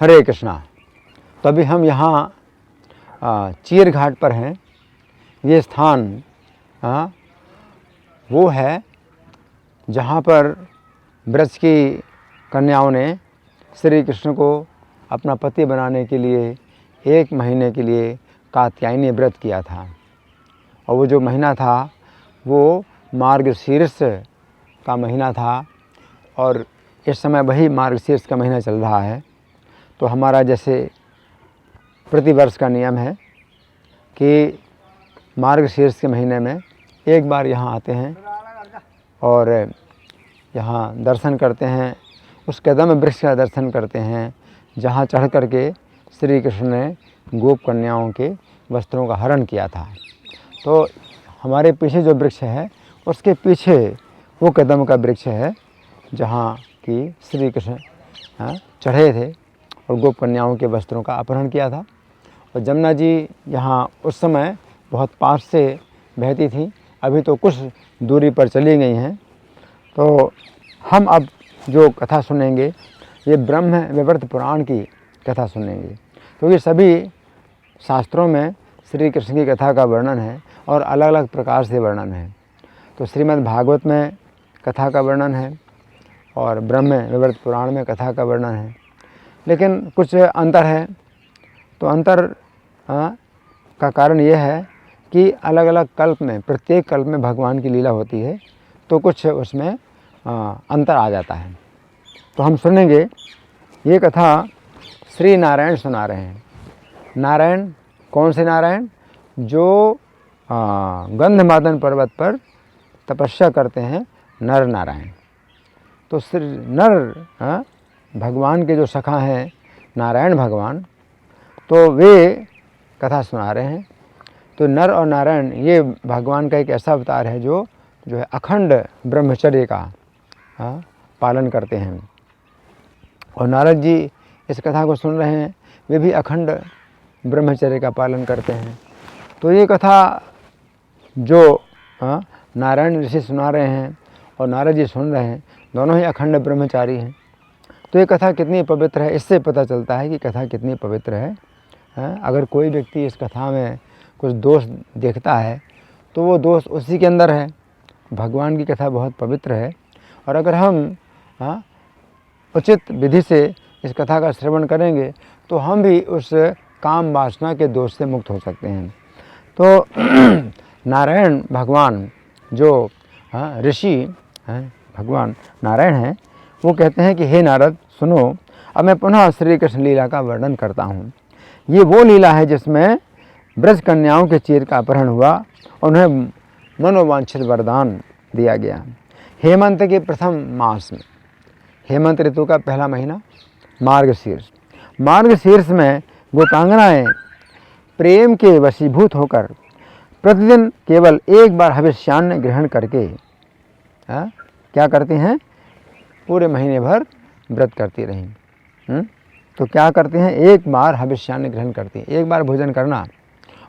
हरे कृष्णा। तो अभी हम यहाँ चीर घाट पर हैं। ये स्थान वो है जहाँ पर ब्रज की कन्याओं ने श्री कृष्ण को अपना पति बनाने के लिए 1 महीने के लिए कात्यायनी व्रत किया था। और वो जो महीना था वो मार्गशीर्ष का महीना था, और इस समय वही मार्गशीर्ष का महीना चल रहा है। तो हमारा जैसे प्रतिवर्ष का नियम है कि मार्गशीर्ष के महीने में एक बार यहाँ आते हैं और यहाँ दर्शन करते हैं, उस कदम वृक्ष का दर्शन करते हैं जहाँ चढ़ करके श्री कृष्ण ने गोप कन्याओं के वस्त्रों का हरण किया था। तो हमारे पीछे जो वृक्ष है उसके पीछे वो कदम का वृक्ष है जहाँ कि श्री कृष्ण चढ़े थे और गोप कन्याओं के वस्त्रों का अपहरण किया था। और जमुना जी यहाँ उस समय बहुत पास से बहती थी, अभी तो कुछ दूरी पर चली गई हैं। तो हम अब जो कथा सुनेंगे ये ब्रह्म वैवर्त पुराण की कथा सुनेंगे, क्योंकि सभी शास्त्रों में श्री कृष्ण की कथा का वर्णन है और अलग अलग प्रकार से वर्णन है। तो श्रीमद् भागवत में कथा का वर्णन है और ब्रह्म वैवर्त पुराण में कथा का वर्णन है, लेकिन कुछ अंतर है। तो अंतर का कारण यह है कि अलग अलग कल्प में, प्रत्येक कल्प में भगवान की लीला होती है, तो कुछ उसमें अंतर आ जाता है। तो हम सुनेंगे ये कथा श्री नारायण सुना रहे हैं। नारायण कौन से नारायण? जो गंधमादन पर्वत पर तपस्या करते हैं, नर नारायण। तो श्री नर भगवान के जो सखा हैं नारायण भगवान, तो वे कथा सुना रहे हैं। तो नर और नारायण ये भगवान का एक ऐसा अवतार है जो है अखंड ब्रह्मचर्य का पालन करते हैं। और नारद जी इस कथा को सुन रहे हैं, वे भी अखंड ब्रह्मचर्य का पालन करते हैं। तो ये कथा जो नारायण ऋषि सुना रहे हैं और नारद जी सुन रहे हैं, दोनों ही अखंड ब्रह्मचारी हैं। तो ये कथा कितनी पवित्र है, इससे पता चलता है कि कथा कितनी पवित्र है। अगर कोई व्यक्ति इस कथा में कुछ दोष देखता है तो वो दोष उसी के अंदर है। भगवान की कथा बहुत पवित्र है, और अगर हम उचित विधि से इस कथा का श्रवण करेंगे तो हम भी उस काम वासना के दोष से मुक्त हो सकते हैं। तो नारायण भगवान जो ऋषि भगवान नारायण हैं, वो कहते हैं कि हे नारद सुनो, अब मैं पुनः श्री कृष्ण लीला का वर्णन करता हूँ। ये वो लीला है जिसमें ब्रज कन्याओं के चीर का अपहरण हुआ, उन्हें मनोवांछित वरदान दिया गया। हेमंत के प्रथम मास में, हेमंत ऋतु का पहला महीना मार्गशीर्ष, मार्गशीर्ष में गोपांगनाएं प्रेम के वशीभूत होकर प्रतिदिन केवल एक बार हविष्यान्न ग्रहण करके क्या करती हैं? पूरे महीने भर व्रत करती रहीं। तो क्या करती हैं? एक बार हविष्यान्न ग्रहण करती हैं, एक बार भोजन करना,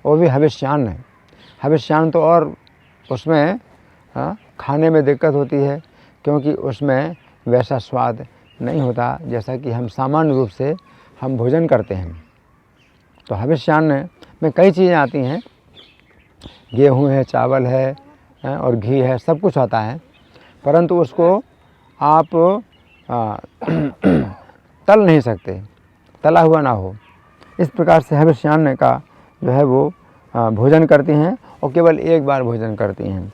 वो भी हविष्यान्न। हविष्यान्न तो और उसमें खाने में दिक्कत होती है, क्योंकि उसमें वैसा स्वाद नहीं होता जैसा कि हम सामान्य रूप से हम भोजन करते हैं। तो हविष्यान्न में कई चीज़ें आती हैं, गेहूँ है, चावल है और घी है, सब कुछ आता है, परंतु उसको आप तल नहीं सकते, तला हुआ ना हो। इस प्रकार से हविष्यान्न का जो है वो भोजन करती हैं और केवल एक बार भोजन करती हैं।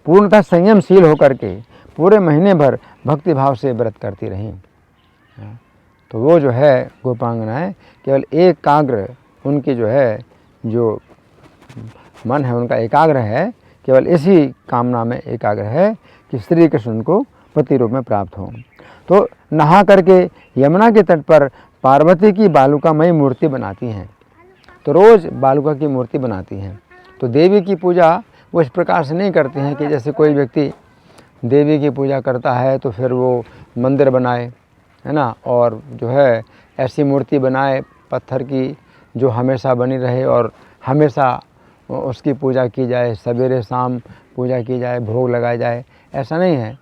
पूर्णतः संयमशील होकर के पूरे महीने भर भक्ति भाव से व्रत करती रहीं। तो वो जो है गोपांगनाएं केवल एकाग्र, उनकी जो है जो मन है उनका एकाग्र है, केवल इसी कामना में एकाग्र है कि श्री कृष्ण उनको पति रूप में प्राप्त हो। तो नहा करके यमुना के तट पर पार्वती की बालुकामयी मूर्ति बनाती हैं। तो रोज़ बालुका की मूर्ति बनाती हैं। तो देवी की पूजा वो इस प्रकार से नहीं करती हैं कि जैसे कोई व्यक्ति देवी की पूजा करता है तो फिर वो मंदिर बनाए, है ना, और जो है ऐसी मूर्ति बनाए पत्थर की जो हमेशा बनी रहे और हमेशा उसकी पूजा की जाए, सवेरे शाम पूजा की जाए, भोग लगाया जाए। ऐसा नहीं है,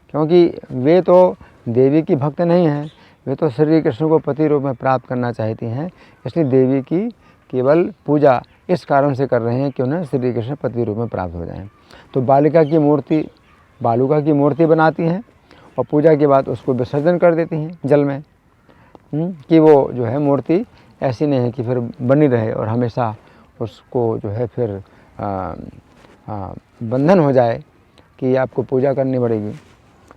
क्योंकि वे तो देवी की भक्त नहीं हैं, वे तो श्री कृष्ण को पति रूप में प्राप्त करना चाहती हैं, इसलिए देवी की केवल पूजा इस कारण से कर रहे हैं कि उन्हें श्री कृष्ण पति रूप में प्राप्त हो जाएं। तो बालुका की मूर्ति बनाती हैं और पूजा के बाद उसको विसर्जन कर देती हैं जल में, कि वो जो है मूर्ति ऐसी नहीं है कि फिर बनी रहे और हमेशा उसको जो है फिर बंधन हो जाए कि आपको पूजा करनी पड़ेगी।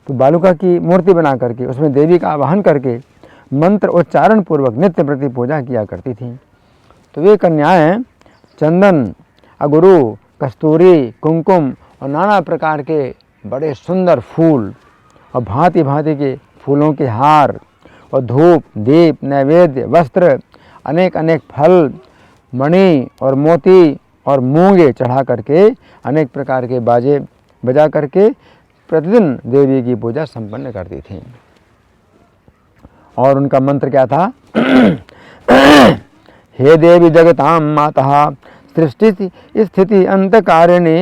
तो बालुका की मूर्ति बना करके उसमें देवी का आवाहन करके मंत्र उच्चारण पूर्वक नित्य प्रति पूजा किया करती थीं। तो वे कन्याएं चंदन, अगुरु, कस्तूरी, कुमकुम और नाना प्रकार के बड़े सुंदर फूल और भांति भांति के फूलों के हार और धूप, दीप, नैवेद्य, वस्त्र, अनेक अनेक फल, मणि और मोती और मूंगे चढ़ा करके अनेक प्रकार के बाजे बजा करके प्रतिदिन देवी की पूजा संपन्न करती थीं। और उनका मंत्र क्या था? हे देवी जगतां माता सृष्टि स्थिति अंतकारिणी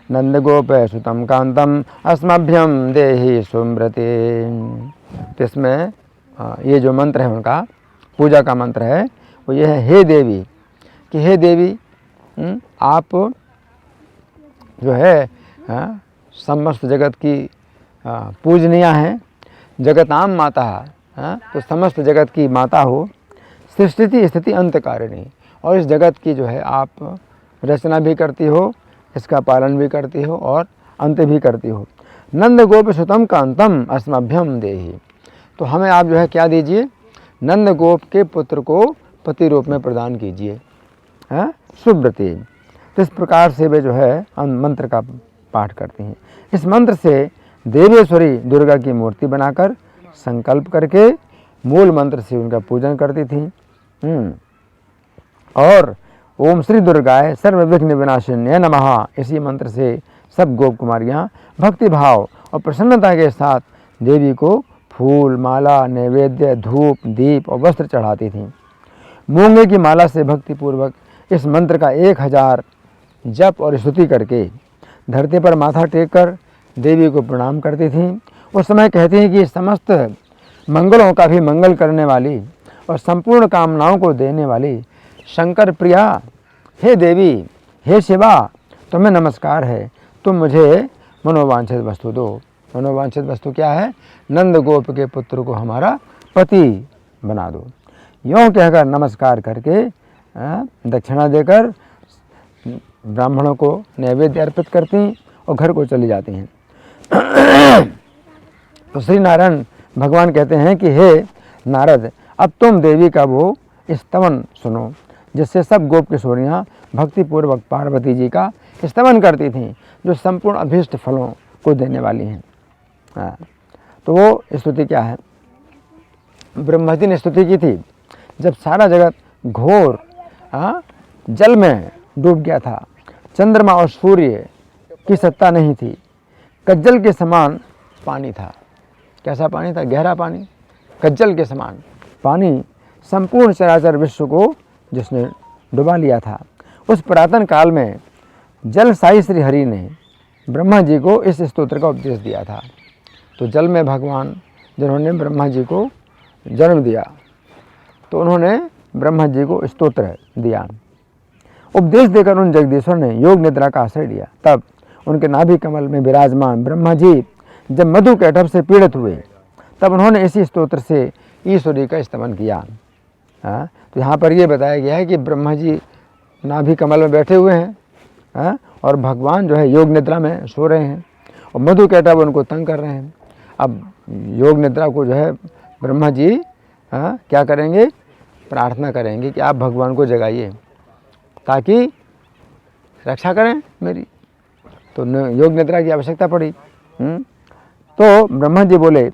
नंदगोप सुतम कांतम अस्मभ्यम देहि सुमृते। तो इसमें ये जो मंत्र है उनका पूजा का मंत्र है वो ये है, हे देवी, कि हे देवी आप जो है समस्त जगत की पूजनीय हैं, जगतां माता, तो समस्त जगत की माता हो, सृष्टि स्थिति अंतकारिणी, और इस जगत की जो है आप रचना भी करती हो, इसका पालन भी करती हो और अंत भी करती हो। नंद गोप सुतम कांतम अस्मभ्यम देहि, तो हमें आप जो है क्या दीजिए? नंद गोप के पुत्र को पति रूप में प्रदान कीजिए, सुब्रती। तो इस प्रकार से वे जो है मंत्र का पाठ करती हैं। इस मंत्र से देवेश्वरी दुर्गा की मूर्ति बनाकर संकल्प करके मूल मंत्र से उनका पूजन करती थीं। और ओम श्री दुर्गाय सर्व विघ्न विनाशिन्य नमः, इसी मंत्र से सब गोप कुमारियाँ भक्ति भाव और प्रसन्नता के साथ देवी को फूल, माला, नैवेद्य, धूप, दीप और वस्त्र चढ़ाती थीं। मूंगे की माला से भक्तिपूर्वक इस मंत्र का 1000 जप और स्तुति करके धरती पर माथा टेक कर देवी को प्रणाम करती थीं। उस समय कहती हैं कि समस्त मंगलों का भी मंगल करने वाली और संपूर्ण कामनाओं को देने वाली शंकर प्रिया, हे देवी, हे शिवा, तुम्हें नमस्कार है, तुम मुझे मनोवांछित वस्तु दो। मनोवांछित वस्तु क्या है? नंद गोप के पुत्र को हमारा पति बना दो। यों कहकर नमस्कार करके दक्षिणा देकर ब्राह्मणों को नैवेद्य अर्पित करती और घर को चली जाती हैं। तो श्री नारायण भगवान कहते हैं कि हे नारद, अब तुम देवी का वो स्तवन सुनो, जिससे सब गोप किशोरियाँ भक्तिपूर्वक पार्वती जी का स्तवन करती थीं, जो संपूर्ण अभीष्ट फलों को देने वाली हैं। तो वो स्तुति क्या है? ब्रह्मा जी ने स्तुति की थी जब सारा जगत घोर जल में डूब गया था, चंद्रमा और सूर्य की सत्ता नहीं थी, कज्जल के समान पानी था। कैसा पानी था? गहरा पानी, कज्जल के समान पानी संपूर्ण चराचर विश्व को जिसने डुबा लिया था। उस पुरातन काल में जल साई श्री हरि ने ब्रह्मा जी को इस स्तोत्र का उपदेश दिया था। तो जल में भगवान जिन्होंने ब्रह्मा जी को जन्म दिया, तो उन्होंने ब्रह्मा जी को स्तोत्र दिया। उपदेश देकर उन जगदीश्वर ने योग निद्रा का आश्रय लिया। तब उनके नाभि कमल में विराजमान ब्रह्मा जी जब मधु कैटभ से पीड़ित हुए, तब उन्होंने इसी स्तोत्र से ईश्वरी का स्तवन किया। तो यहाँ पर ये बताया गया है कि ब्रह्मा जी नाभि कमल में बैठे हुए हैं और भगवान जो है योग निद्रा में सो रहे हैं और मधु कैटभ उनको तंग कर रहे हैं। अब योग निद्रा को जो है ब्रह्मा जी क्या करेंगे? प्रार्थना करेंगे कि आप भगवान को जगाइए ताकि रक्षा करें मेरी। तो योग निद्रा की आवश्यकता पड़ी। तो ब्रह्मा जी बोले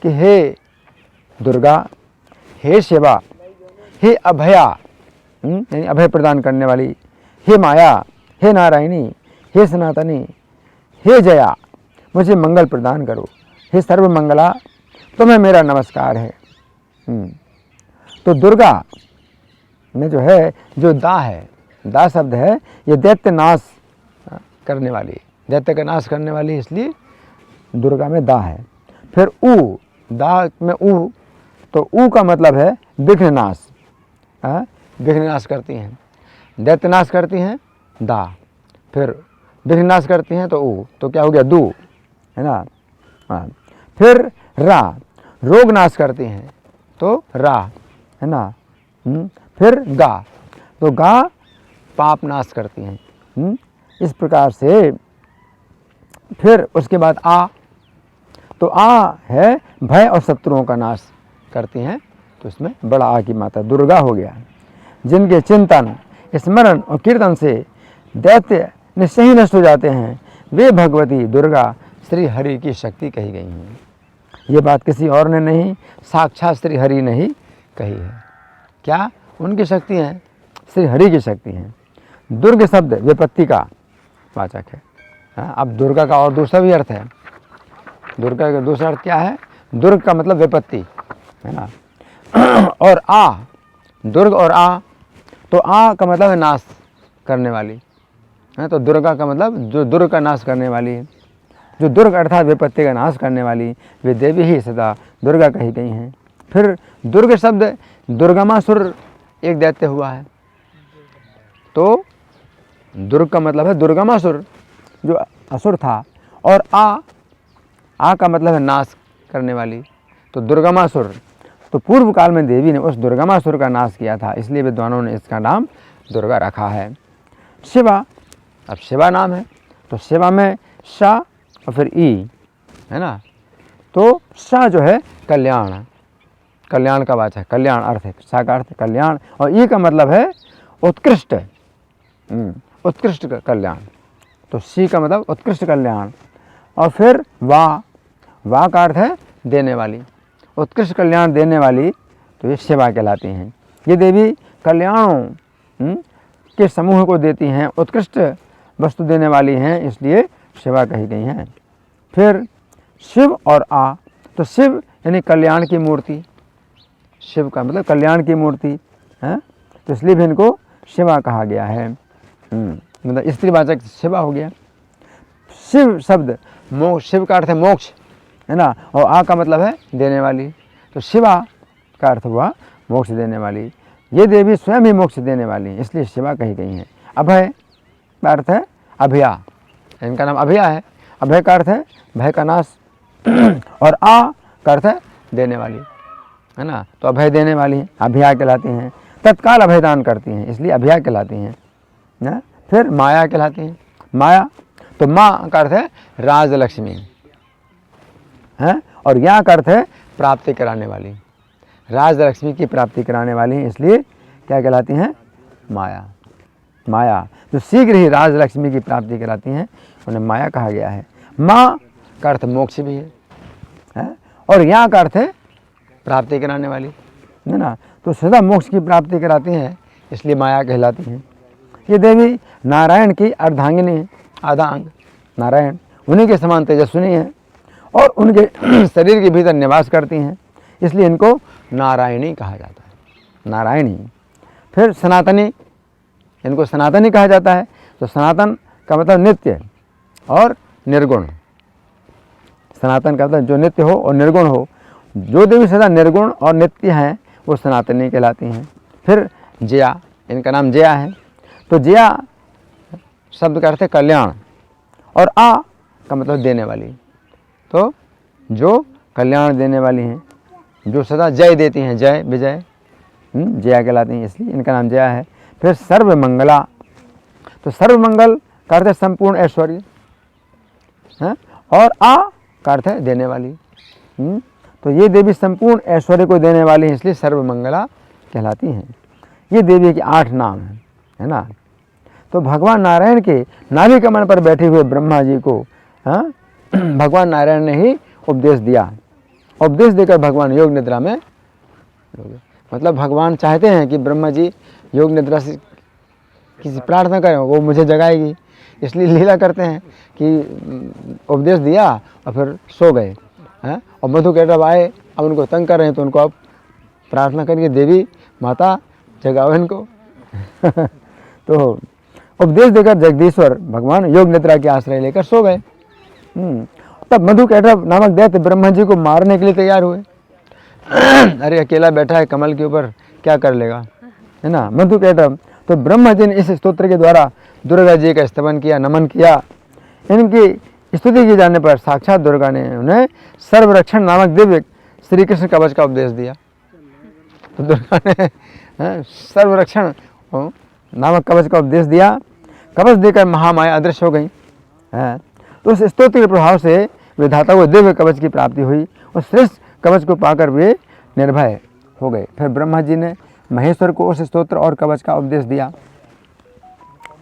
कि हे दुर्गा, हे शिवा, हे अभया, यानी अभय प्रदान करने वाली, हे माया, हे नारायणी, हे सनातनी, हे जया, मुझे मंगल प्रदान करो। हे सर्वमंगला, तुम्हें मेरा नमस्कार है। तो दुर्गा में जो है, जो दा है, दा शब्द है, ये दैत्य नाश करने वाली, दैत्य का नाश करने वाली, इसलिए दुर्गा में दा है। फिर ऊ, दा में ऊ तो ऊ का मतलब है विघ्ननाश, विघ्ननाश करती हैं। दैत्यनाश करती हैं दा, फिर विघ्ननाश करती हैं तो ऊ, तो क्या हो गया दू, है ना। हाँ, फिर रा, रोग नाश करती हैं तो रा, है ना। फिर गा, तो गा पाप नाश करती हैं। इस प्रकार से फिर उसके बाद आ, तो आ है भय और शत्रुओं का नाश करती हैं, तो इसमें बड़ा आ की माता दुर्गा हो गया। जिनके चिंतन, स्मरण और कीर्तन से दैत्य निश्चय ही नष्ट हो जाते हैं, वे भगवती दुर्गा श्री हरि की शक्ति कही गई हैं। ये बात किसी और ने नहीं, साक्षात श्री हरि ने ही कही है। क्या उनकी शक्ति है? श्री हरि की शक्ति है। दुर्ग शब्द विपत्ति का वाचक है। अब दुर्गा का और दूसरा भी अर्थ है। दुर्गा का दूसरा अर्थ क्या है? दुर्ग का मतलब विपत्ति, है ना। और आ, दुर्ग और आ, तो आ का मतलब है नाश करने वाली है, तो दुर्गा का मतलब जो दुर्ग का नाश करने वाली है। जो दुर्ग अर्थात विपत्ति का नाश करने वाली वे देवी ही सदा दुर्गा कही गई हैं। फिर दुर्ग शब्द दुर्गमासुर एक दैत्य हुआ है, तो दुर्ग का मतलब है दुर्गमासुर जो असुर था, और आ का मतलब है नाश करने वाली, तो दुर्गमासुर। तो पूर्व काल में देवी ने उस दुर्गमासुर का नाश किया था, इसलिए विद्वानों ने इसका नाम दुर्गा रखा है। शिवा, अब शिवा नाम है, तो शिवा में शा और फिर ई, है ना। तो शा जो है कल्याण, कल्याण का वाचक, कल्याण अर्थ है, शा का अर्थ कल्याण, और ई का मतलब है उत्कृष्ट, उत्कृष्ट कल्याण, तो सी का मतलब उत्कृष्ट कल्याण। और फिर वाह का अर्थ है देने वाली, उत्कृष्ट कल्याण देने वाली, तो ये शिवा कहलाती हैं। ये देवी कल्याणों के समूह को देती हैं, उत्कृष्ट वस्तु देने वाली हैं, इसलिए शिवा कही गई हैं। फिर शिव और आ, तो शिव यानी कल्याण की मूर्ति, शिव का मतलब कल्याण की मूर्ति है, तो इसलिए भी इनको शिवा कहा गया है। मतलब स्त्रीवाचक शिवा हो गया। शिव शब्द मोक्ष, शिव का अर्थ है मोक्ष, है ना, और आ का मतलब है देने वाली, तो शिवा का अर्थ हुआ मोक्ष देने वाली। ये देवी स्वयं ही मोक्ष देने वाली हैं, इसलिए शिवा कही गई हैं। अभय का अर्थ है अभया, इनका नाम अभया है। अभय का अर्थ है भय का नाश, और आ का अर्थ है देने वाली, है ना, तो अभय देने वाली हैं, अभया कहलाती हैं। तत्काल अभयदान करती हैं, इसलिए अभया कहलाती हैं ना। फिर माया कहलाती हैं। माया, तो माँ का अर्थ है राजलक्ष्मी है, और या का अर्थ है प्राप्ति कराने वाली, राजलक्ष्मी की प्राप्ति कराने वाली हैं, इसलिए क्या कहलाती हैं? माया। माया जो शीघ्र ही राजलक्ष्मी की प्राप्ति कराती हैं, उन्हें माया कहा गया है। माँ का अर्थ मोक्ष भी है, और यहाँ का अर्थ है प्राप्ति कराने वाली, है ना, तो सदा मोक्ष की प्राप्ति कराती हैं, इसलिए माया कहलाती हैं। ये देवी नारायण की अर्धांगिनी है, आधा अंग नारायण, उन्हीं के समान तेजस्विनी है, और उनके शरीर के भीतर निवास करती हैं, इसलिए इनको नारायणी कहा जाता है, नारायणी। फिर सनातनी, इनको सनातनी कहा जाता है, तो सनातन का मतलब नित्य और निर्गुण, सनातन का मतलब जो नित्य हो और निर्गुण हो। जो देवी सदा निर्गुण और नित्य हैं वो सनातनी कहलाती हैं। फिर जया, इनका नाम जया है, तो जया शब्द का अर्थ है कल्याण, और आ का मतलब देने वाली, तो जो कल्याण देने वाली हैं, जो सदा जय देती हैं, जय विजय, जया कहलाती हैं, इसलिए इनका नाम जया है। फिर सर्वमंगला, तो सर्वमंगल का अर्थ है संपूर्ण ऐश्वर्य है, और आ का अर्थ है देने वाली, तो ये देवी संपूर्ण ऐश्वर्य को देने वाली है, इसलिए सर्वमंगला कहलाती हैं। ये देवी के 8 नाम हैं, है ना। तो भगवान नारायण के नाभि कमल पर बैठे हुए ब्रह्मा जी को भगवान नारायण ने ही उपदेश दिया, उपदेश देकर भगवान योग निद्रा में, मतलब भगवान चाहते हैं कि ब्रह्मा जी योग निद्रा से किसी प्रार्थना करें, वो मुझे जगाएगी, इसलिए लीला करते हैं कि उपदेश दिया और फिर सो गए हैं, और मधु कैटव आए, अब उनको तंग कर रहे हैं, तो उनको अब प्रार्थना करिए देवी माता जगाओ इनको तो उपदेश देकर जगदीश्वर भगवान योग निद्रा के आश्रय लेकर सो गए। तब मधु कैटव नामक दैत्य ब्रह्मा जी को मारने के लिए तैयार हुए, अरे अकेला बैठा है कमल के ऊपर, क्या कर लेगा, है ना। मधु कहता तो ब्रह्मा जी ने इस स्तोत्र के द्वारा दुर्गा जी का स्तवन किया, नमन किया। इनकी स्तुति किए जाने पर साक्षात दुर्गा ने उन्हें सर्वरक्षण नामक दिव्य श्री कृष्ण कवच का उपदेश दिया। तो दुर्गा ने सर्वरक्षण नामक कवच का उपदेश दिया। कवच देकर महामाया अदृश्य हो गई। तो उस स्तोत्र के प्रभाव से विधाता को दिव्य कवच की प्राप्ति हुई और श्रेष्ठ कवच को पाकर वे निर्भय हो गए। फिर ब्रह्मा जी ने महेश्वर को उस स्तोत्र और कवच का उपदेश दिया।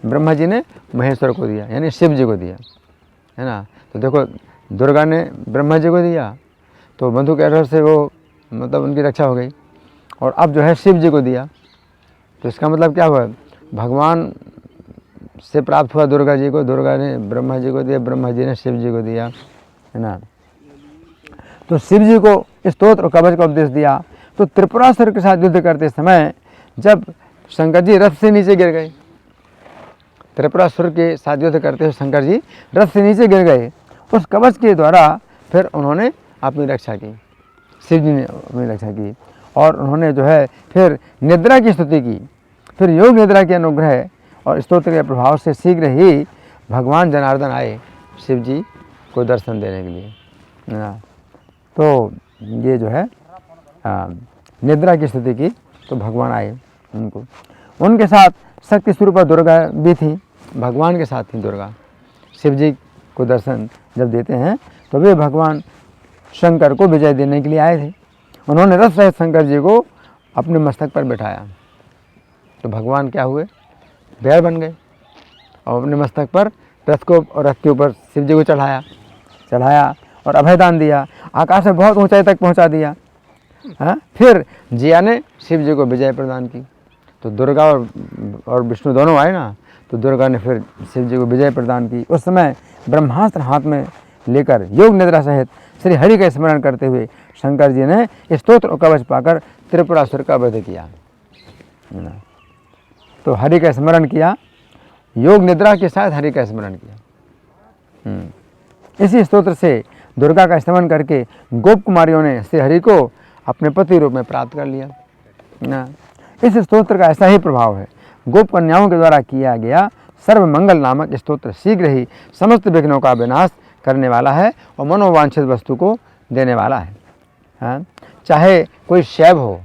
ब्रह्मा जी ने महेश्वर को दिया, यानी शिव जी को दिया, है ना। तो देखो दुर्गा ने ब्रह्मा जी को दिया तो मधु के से वो मतलब उनकी रक्षा हो गई, और अब जो है शिव जी को दिया। तो इसका मतलब क्या हुआ, भगवान से प्राप्त हुआ दुर्गा जी को, दुर्गा ने ब्रह्मा जी को दिया, ब्रह्मा जी ने शिव जी को दिया, है ना। तो शिव जी को स्तोत्र और कवच का उपदेश दिया। तो त्रिपुरासुर के साथ युद्ध करते समय जब शंकर जी रथ से नीचे गिर गए, त्रिपुरासुर के साथ युद्ध करते हुए शंकर जी रथ से नीचे गिर गए, उस कवच के द्वारा फिर उन्होंने अपनी रक्षा की, शिव जी ने अपनी रक्षा की। और उन्होंने जो है फिर निद्रा की स्तुति की। फिर योग निद्रा के अनुग्रह और स्तोत्र के प्रभाव से शीघ्र ही भगवान जनार्दन आए शिव जी को दर्शन देने के लिए, है ना। तो ये जो है निद्रा की स्तुति की तो भगवान आए उनको। उनके साथ शक्ति स्वरूपा दुर्गा भी थी, भगवान के साथ थी दुर्गा। शिव जी को दर्शन जब देते हैं तो वे भगवान शंकर को विजय देने के लिए आए थे। उन्होंने रथ सहित शंकर जी को अपने मस्तक पर बैठाया। तो भगवान क्या हुए, बैल बन गए और अपने मस्तक पर रथ को और रथ के ऊपर शिव जी को चढ़ाया और अभयदान दिया, आकाश में बहुत ऊंचाई तक पहुंचा दिया। फिर जिया ने शिव जी को विजय प्रदान की। तो दुर्गा और विष्णु दोनों आए ना, तो दुर्गा ने फिर शिव जी को विजय प्रदान की। उस समय ब्रह्मास्त्र हाथ में लेकर योग निद्रा सहित श्री हरि का स्मरण करते हुए शंकर जी ने स्तोत्र और कवच पाकर त्रिपुरासुर का वध किया। तो हरि का स्मरण किया, योग निद्रा के साथ हरि का स्मरण किया। इसी स्तोत्र से दुर्गा का स्तमन करके गोप कुमारियों ने श्री हरि को अपने पति रूप में प्राप्त कर लिया ना। इस स्तोत्र का ऐसा ही प्रभाव है। गोप कन्याओं के द्वारा किया गया सर्वमंगल नामक स्तोत्र शीघ्र ही समस्त विघ्नों का विनाश करने वाला है और मनोवांछित वस्तु को देने वाला है। चाहे कोई शैव हो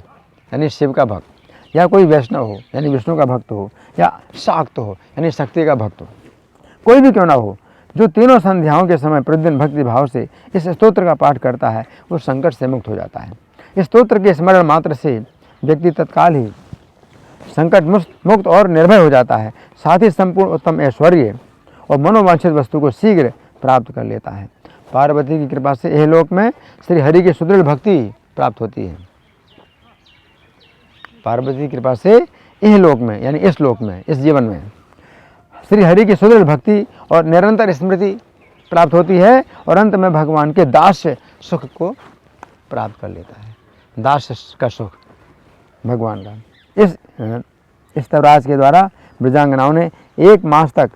यानी शिव का भक्त, या कोई वैष्णव हो यानी विष्णु का भक्त हो, या शाक्त हो यानी शक्ति का भक्त हो, कोई भी क्यों ना हो, जो तीनों संध्याओं के समय प्रतिदिन भक्ति भाव से इस स्तोत्र का पाठ करता है वो संकट से मुक्त हो जाता है। इस स्तोत्र के स्मरण मात्र से व्यक्ति तत्काल ही संकट मुक्त और निर्भय हो जाता है, साथ ही संपूर्ण उत्तम ऐश्वर्य और मनोवांछित वस्तु को शीघ्र प्राप्त कर लेता है। पार्वती की कृपा से यह लोक में श्री हरि की सुदृढ़ भक्ति प्राप्त होती है। पार्वती की कृपा से यह लोक में यानी इस लोक में, इस जीवन में श्री हरि की सुदृढ़ भक्ति और निरंतर स्मृति प्राप्त होती है और अंत में भगवान के दास्य सुख को प्राप्त कर लेता है। दास्य का सुख भगवान का। इस तवराज के द्वारा ब्रजांगनाओं ने 1 मास तक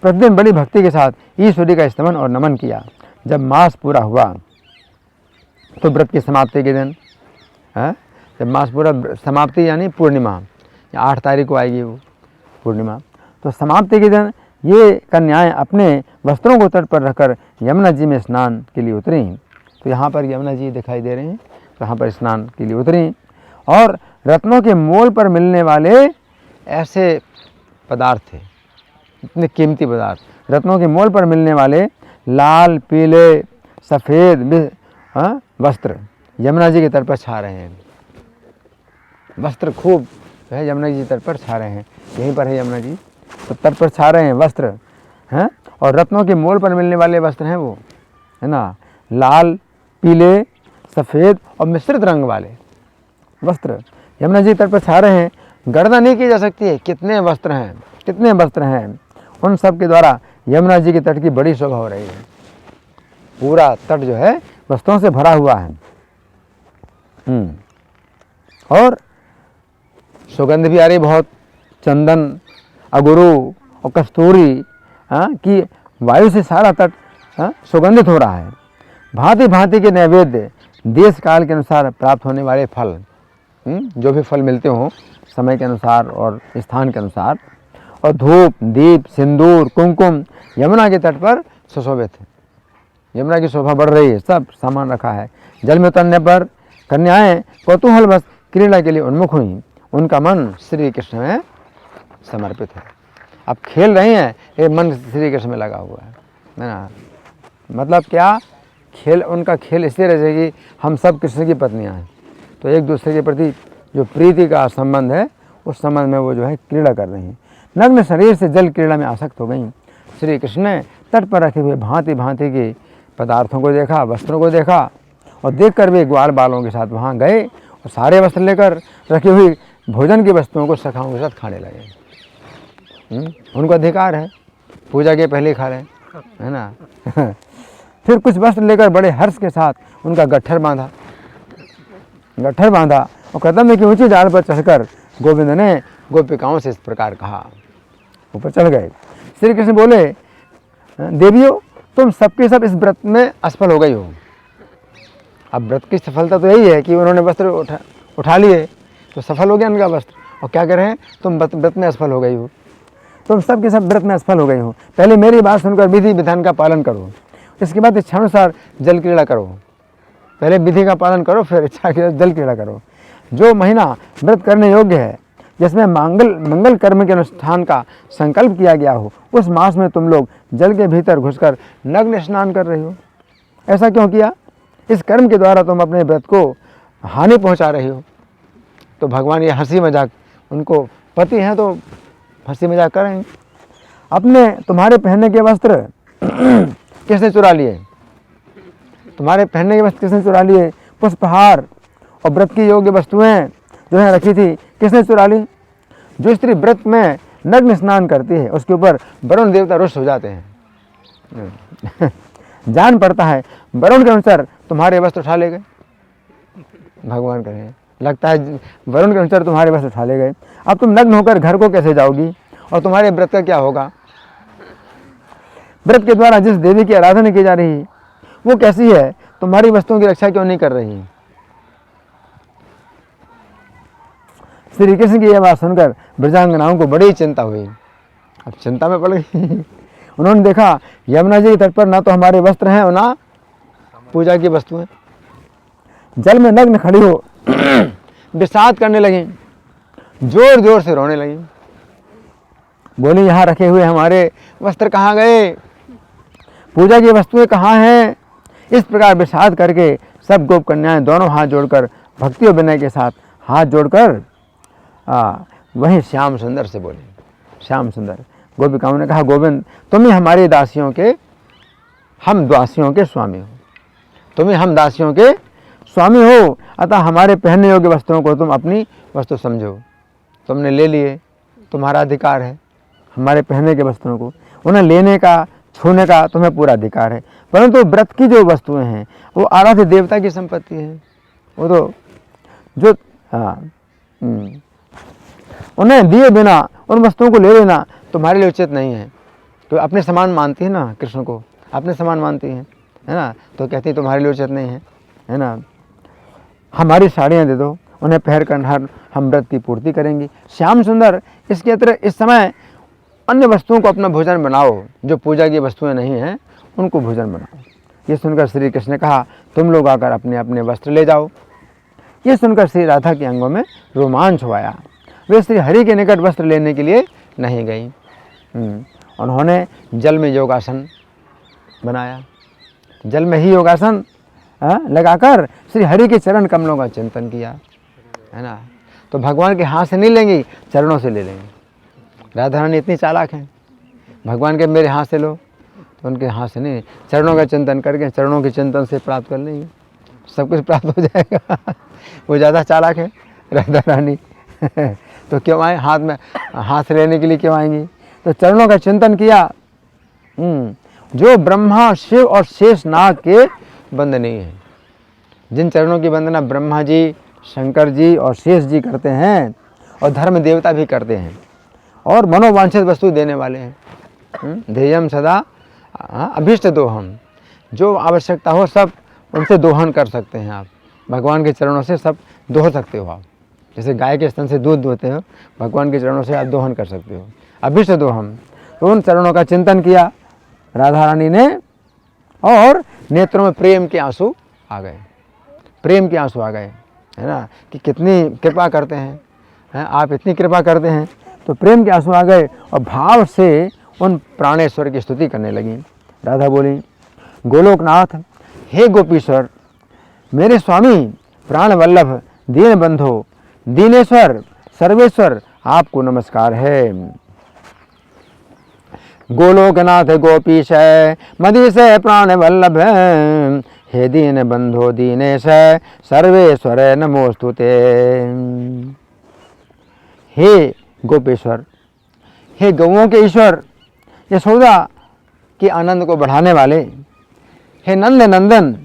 प्रतिदिन बड़ी भक्ति के साथ ईश्वरी का स्तमन और नमन किया। जब मास पूरा हुआ तो व्रत की समाप्ति के दिन, जब मास पूरा समाप्ति यानी पूर्णिमा, 8 तारीख को आएगी वो पूर्णिमा, तो समाप्ति के दिन ये कन्याएं अपने वस्त्रों को तट पर रखकर यमुना जी में स्नान के लिए उतरी। तो यहाँ पर यमुना जी दिखाई दे रहे हैं, तो यहाँ पर स्नान के लिए उतरी और रत्नों के मोल पर मिलने वाले ऐसे पदार्थ थे, इतने कीमती पदार्थ, रत्नों के मोल पर मिलने वाले लाल, पीले, सफ़ेद वस्त्र यमुना जी के तट पर छा रहे हैं। वस्त्र खूब है यमुना जी तट पर छा रहे हैं, यहीं पर है यमुना जी, तो तट पर छा रहे हैं वस्त्र हैं। और रत्नों के मोल पर मिलने वाले वस्त्र हैं वो, है ना, लाल, पीले, सफ़ेद और मिश्रित रंग वाले वस्त्र यमुना जी तट पर छा रहे हैं। गणना नहीं की जा सकती है कितने वस्त्र हैं, उन सब के द्वारा यमुना जी के तट की बड़ी शोभा हो रही है। पूरा तट जो है वस्त्रों से भरा हुआ है। और सुगंध भी आ रही बहुत, चंदन, अगुरु और कस्तूरी की वायु से सारा तट सुगंधित हो रहा है। भांति भांति के नैवेद्य देश काल के अनुसार प्राप्त होने वाले फल, जो भी फल मिलते हों समय के अनुसार और स्थान के अनुसार, और धूप, दीप, सिंदूर, कुमकुम यमुना के तट पर सुशोभित है। यमुना की शोभा बढ़ रही है, सब सामान रखा है। जल में उतरने पर कन्याएं कौतूहलवश क्रीड़ा के लिए उन्मुख हुई, उनका मन श्री कृष्ण में समर्पित है। अब खेल रही हैं, ये मन श्री कृष्ण में लगा हुआ है ना। मतलब क्या खेल, उनका खेल इसलिए रहेगी, हम सब कृष्ण की पत्नियां हैं, तो एक दूसरे के प्रति जो प्रीति का संबंध है उस संबंध में वो जो है क्रीड़ा कर रही हैं। नग्न शरीर से जल क्रीड़ा में आसक्त हो गई। श्री कृष्ण ने तट पर रखे हुए भांति भांति के पदार्थों को देखा, वस्त्रों को देखा, और देखकर वे ग्वाल बालों के साथ वहाँ गए और सारे वस्त्र लेकर रखी हुई भोजन की वस्तुओं को सखाओं के साथ खाने लगे। उनको अधिकार है, पूजा के पहले खा रहे है ना। फिर कुछ वस्त्र लेकर बड़े हर्ष के साथ उनका गट्ठर बांधा और कदम में की ऊंची डाल पर चढ़कर गोविंद ने गोपिकाओं से इस प्रकार कहा। ऊपर चढ़ गए। श्री कृष्ण बोले, देवियों तुम सबके सब इस व्रत में असफल हो गई हो। अब व्रत की सफलता तो यही है कि उन्होंने वस्त्र उठा लिए तो सफल हो गया उनका वस्त्र, और क्या कर रहे हैं, तुम व्रत में असफल हो गई हो, तुम सबके सब व्रत में असफल हो गई हो। पहले मेरी बात सुनकर विधि विधान का पालन करो, इसके बाद इच्छानुसार जल क्रीड़ा करो। पहले विधि का पालन करो, फिर इच्छा के जल क्रीड़ा करो। जो महीना व्रत करने योग्य है, जिसमें मंगल कर्म के अनुष्ठान का संकल्प किया गया हो, उस मास में तुम लोग जल के भीतर घुसकर नग्न स्नान कर रहे हो। ऐसा क्यों किया? इस कर्म के द्वारा तुम अपने व्रत को हानि पहुंचा रहे हो। तो भगवान ये हंसी मजाक, उनको पति हैं तो हंसी मजाक करेंगे। अपने तुम्हारे पहनने के वस्त्र किसने चुरा लिए? तुम्हारे पहनने के वस्त्र किसने चुरा लिए? पुष्पहार और व्रत की योग्य वस्तुएं जो है रखी थी, किसने चुरा ली? जो स्त्री व्रत में नग्न स्नान करती है उसके ऊपर वरुण देवता रुष्ट हो जाते हैं। जान पड़ता है वरुण के अनुसार तुम्हारे वस्त्र उठा ले गए। भगवान कहे, लगता है वरुण के अनुसार तुम्हारे वस्त्र उठा ले गए। अब तुम नग्न होकर घर को कैसे जाओगी और तुम्हारे व्रत का क्या होगा? व्रत के द्वारा जिस देवी की आराधना की जा रही है वो कैसी है? तुम्हारी वस्तुओं की रक्षा क्यों नहीं कर रही? श्री कृष्ण की यह बात सुनकर ब्रजांगनाओं को बड़ी चिंता हुई। अब चिंता में पड़ गई। उन्होंने देखा यमुना जी के तट पर ना तो हमारे वस्त्र हैं और ना पूजा की वस्तुएं। जल में नग्न खड़ी हो विषाद करने लगी, जोर जोर से रोने लगी। बोली, यहाँ रखे हुए हमारे वस्त्र कहाँ गए? पूजा की वस्तुएं कहाँ हैं? इस प्रकार विषाद करके सब गोप कन्याएं दोनों हाथ जोड़कर भक्ति और विनय के साथ हाथ जोड़कर वहीं श्याम सुंदर से बोले। श्याम सुंदर गोपिकाओं ने कहा, गोविंद तुम ही हमारी दासियों के, हम दासियों के स्वामी हो। तुम ही हम दासियों के स्वामी हो, अतः हमारे पहनने योग्य वस्त्रों को तुम अपनी वस्तु समझो। तुमने ले लिए, तुम्हारा अधिकार है। हमारे पहनने के वस्त्रों को उन्हें लेने का, छूने का तुम्हें पूरा अधिकार है। परंतु व्रत की जो वस्तुएं हैं वो आराध्य देवता की संपत्ति है। वो तो जो उन्हें दिए बिना उन वस्तुओं को ले लेना तुम्हारे लिए उचित नहीं है। तो अपने समान मानती है ना, कृष्ण को अपने समान मानती है ना, तो कहती है तुम्हारे लिए उचित नहीं है ना। हमारी साड़ियाँ दे दो, उन्हें पहन कर हम व्रत की पूर्ति करेंगी। श्याम सुंदर इसके अतिरिक्त इस समय अन्य वस्तुओं को अपना भोजन बनाओ, जो पूजा की वस्तुएं नहीं हैं उनको भोजन बनाओ। ये सुनकर श्री कृष्ण ने कहा, तुम लोग आकर अपने अपने वस्त्र ले जाओ। ये सुनकर श्री राधा के अंगों में रोमांच हुआ। वे श्री हरि के निकट वस्त्र लेने के लिए नहीं गई। उन्होंने जल में योगासन बनाया, जल में ही योगासन लगाकर श्री हरि के चरण कमलों का चिंतन किया, है ना। तो भगवान के हाथ से नहीं लेंगी, चरणों से ले लेंगी। राधा रानी इतनी चालाक हैं, भगवान के मेरे हाथ से लो, तो उनके हाथ से नहीं, चरणों का चिंतन करके चरणों के चिंतन से प्राप्त कर लेंगे, सब कुछ प्राप्त हो जाएगा। वो ज़्यादा चालाक है राधा रानी। तो क्यों आए हाथ में, हाथ से लेने के लिए क्यों आएंगी? तो चरणों का चिंतन किया। जो ब्रह्मा, शिव और शेष नाग के वंदनीय है, जिन चरणों की वंदना ब्रह्मा जी, शंकर जी और शेष जी करते हैं और धर्म देवता भी करते हैं और मनोवांछित वस्तु देने वाले हैं। ध्येयम सदा अभीष्ट दोहम, जो आवश्यकता हो सब उनसे दोहन कर सकते हैं आप। भगवान के चरणों से सब दोह सकते हो आप। जैसे गाय के स्तन से दूध दोहते हो, भगवान के चरणों से आप दोहन कर सकते हो, अभिष्ट दोहम। तो उन चरणों का चिंतन किया राधा रानी ने और नेत्रों में प्रेम के आंसू आ गए, प्रेम के आंसू आ गए, है ना, कि कितनी कृपा करते हैं, आप इतनी कृपा करते हैं। तो प्रेम के आंसू आ गए और भाव से उन प्राणेश्वर की स्तुति करने लगी। राधा बोली, गोलोकनाथ, हे गोपीश्वर, मेरे स्वामी, प्राण वल्लभ, दीन बंधो, दीनेश्वर, सर्वेश्वर, आपको नमस्कार है। गोलोकनाथ गोपीश मदीश प्राण वल्लभ, हे दीन बंधो दीनेश सर्वेश्वर नमोस्तुते। हे गोपेश्वर, हे गौओं के ईश्वर, यशोदा के आनंद को बढ़ाने वाले, हे नंद नंदन,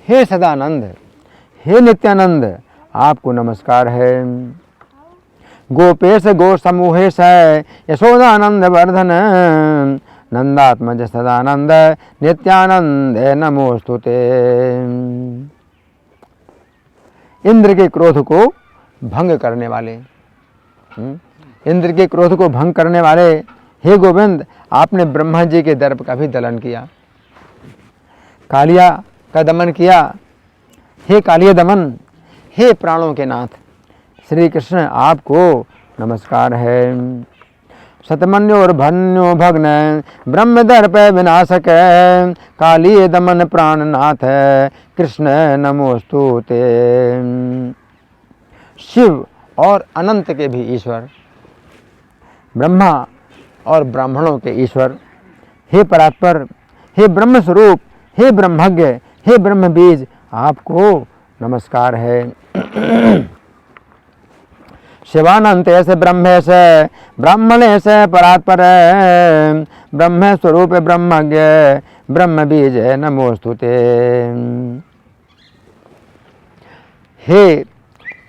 हे सदानंद, हे नित्यानंद, आपको नमस्कार है। गोपेश गो समूहेश यशोदानंद वर्धन, नंदात्मज सदानंद नित्यानंद नमोस्तुते। इंद्र के क्रोध को भंग करने वाले, इंद्र के क्रोध को भंग करने वाले, हे गोविंद, आपने ब्रह्मा जी के दर्प का भी दलन किया, कालिया का दमन किया। हे कालिया दमन, हे प्राणों के नाथ श्री कृष्ण, आपको नमस्कार है। शतमन्योर्भन्यो भग्न ब्रह्म दर्प विनाशक, कालिय दमन प्राणनाथ कृष्ण नमोस्तुते। शिव और अनंत के भी ईश्वर, ब्रह्मा और ब्राह्मणों के ईश्वर, हे परात्पर, हे ब्रह्म स्वरूप, हे ब्रह्मज्ञ, हे ब्रह्म बीज, आपको नमस्कार है। शिवानंत ऐसे ब्रह्मेश ब्राह्मणेश परात्पर, ब्रह्म स्वरूप ब्रह्मज्ञ ब्रह्म बीज नमोस्तुते। हे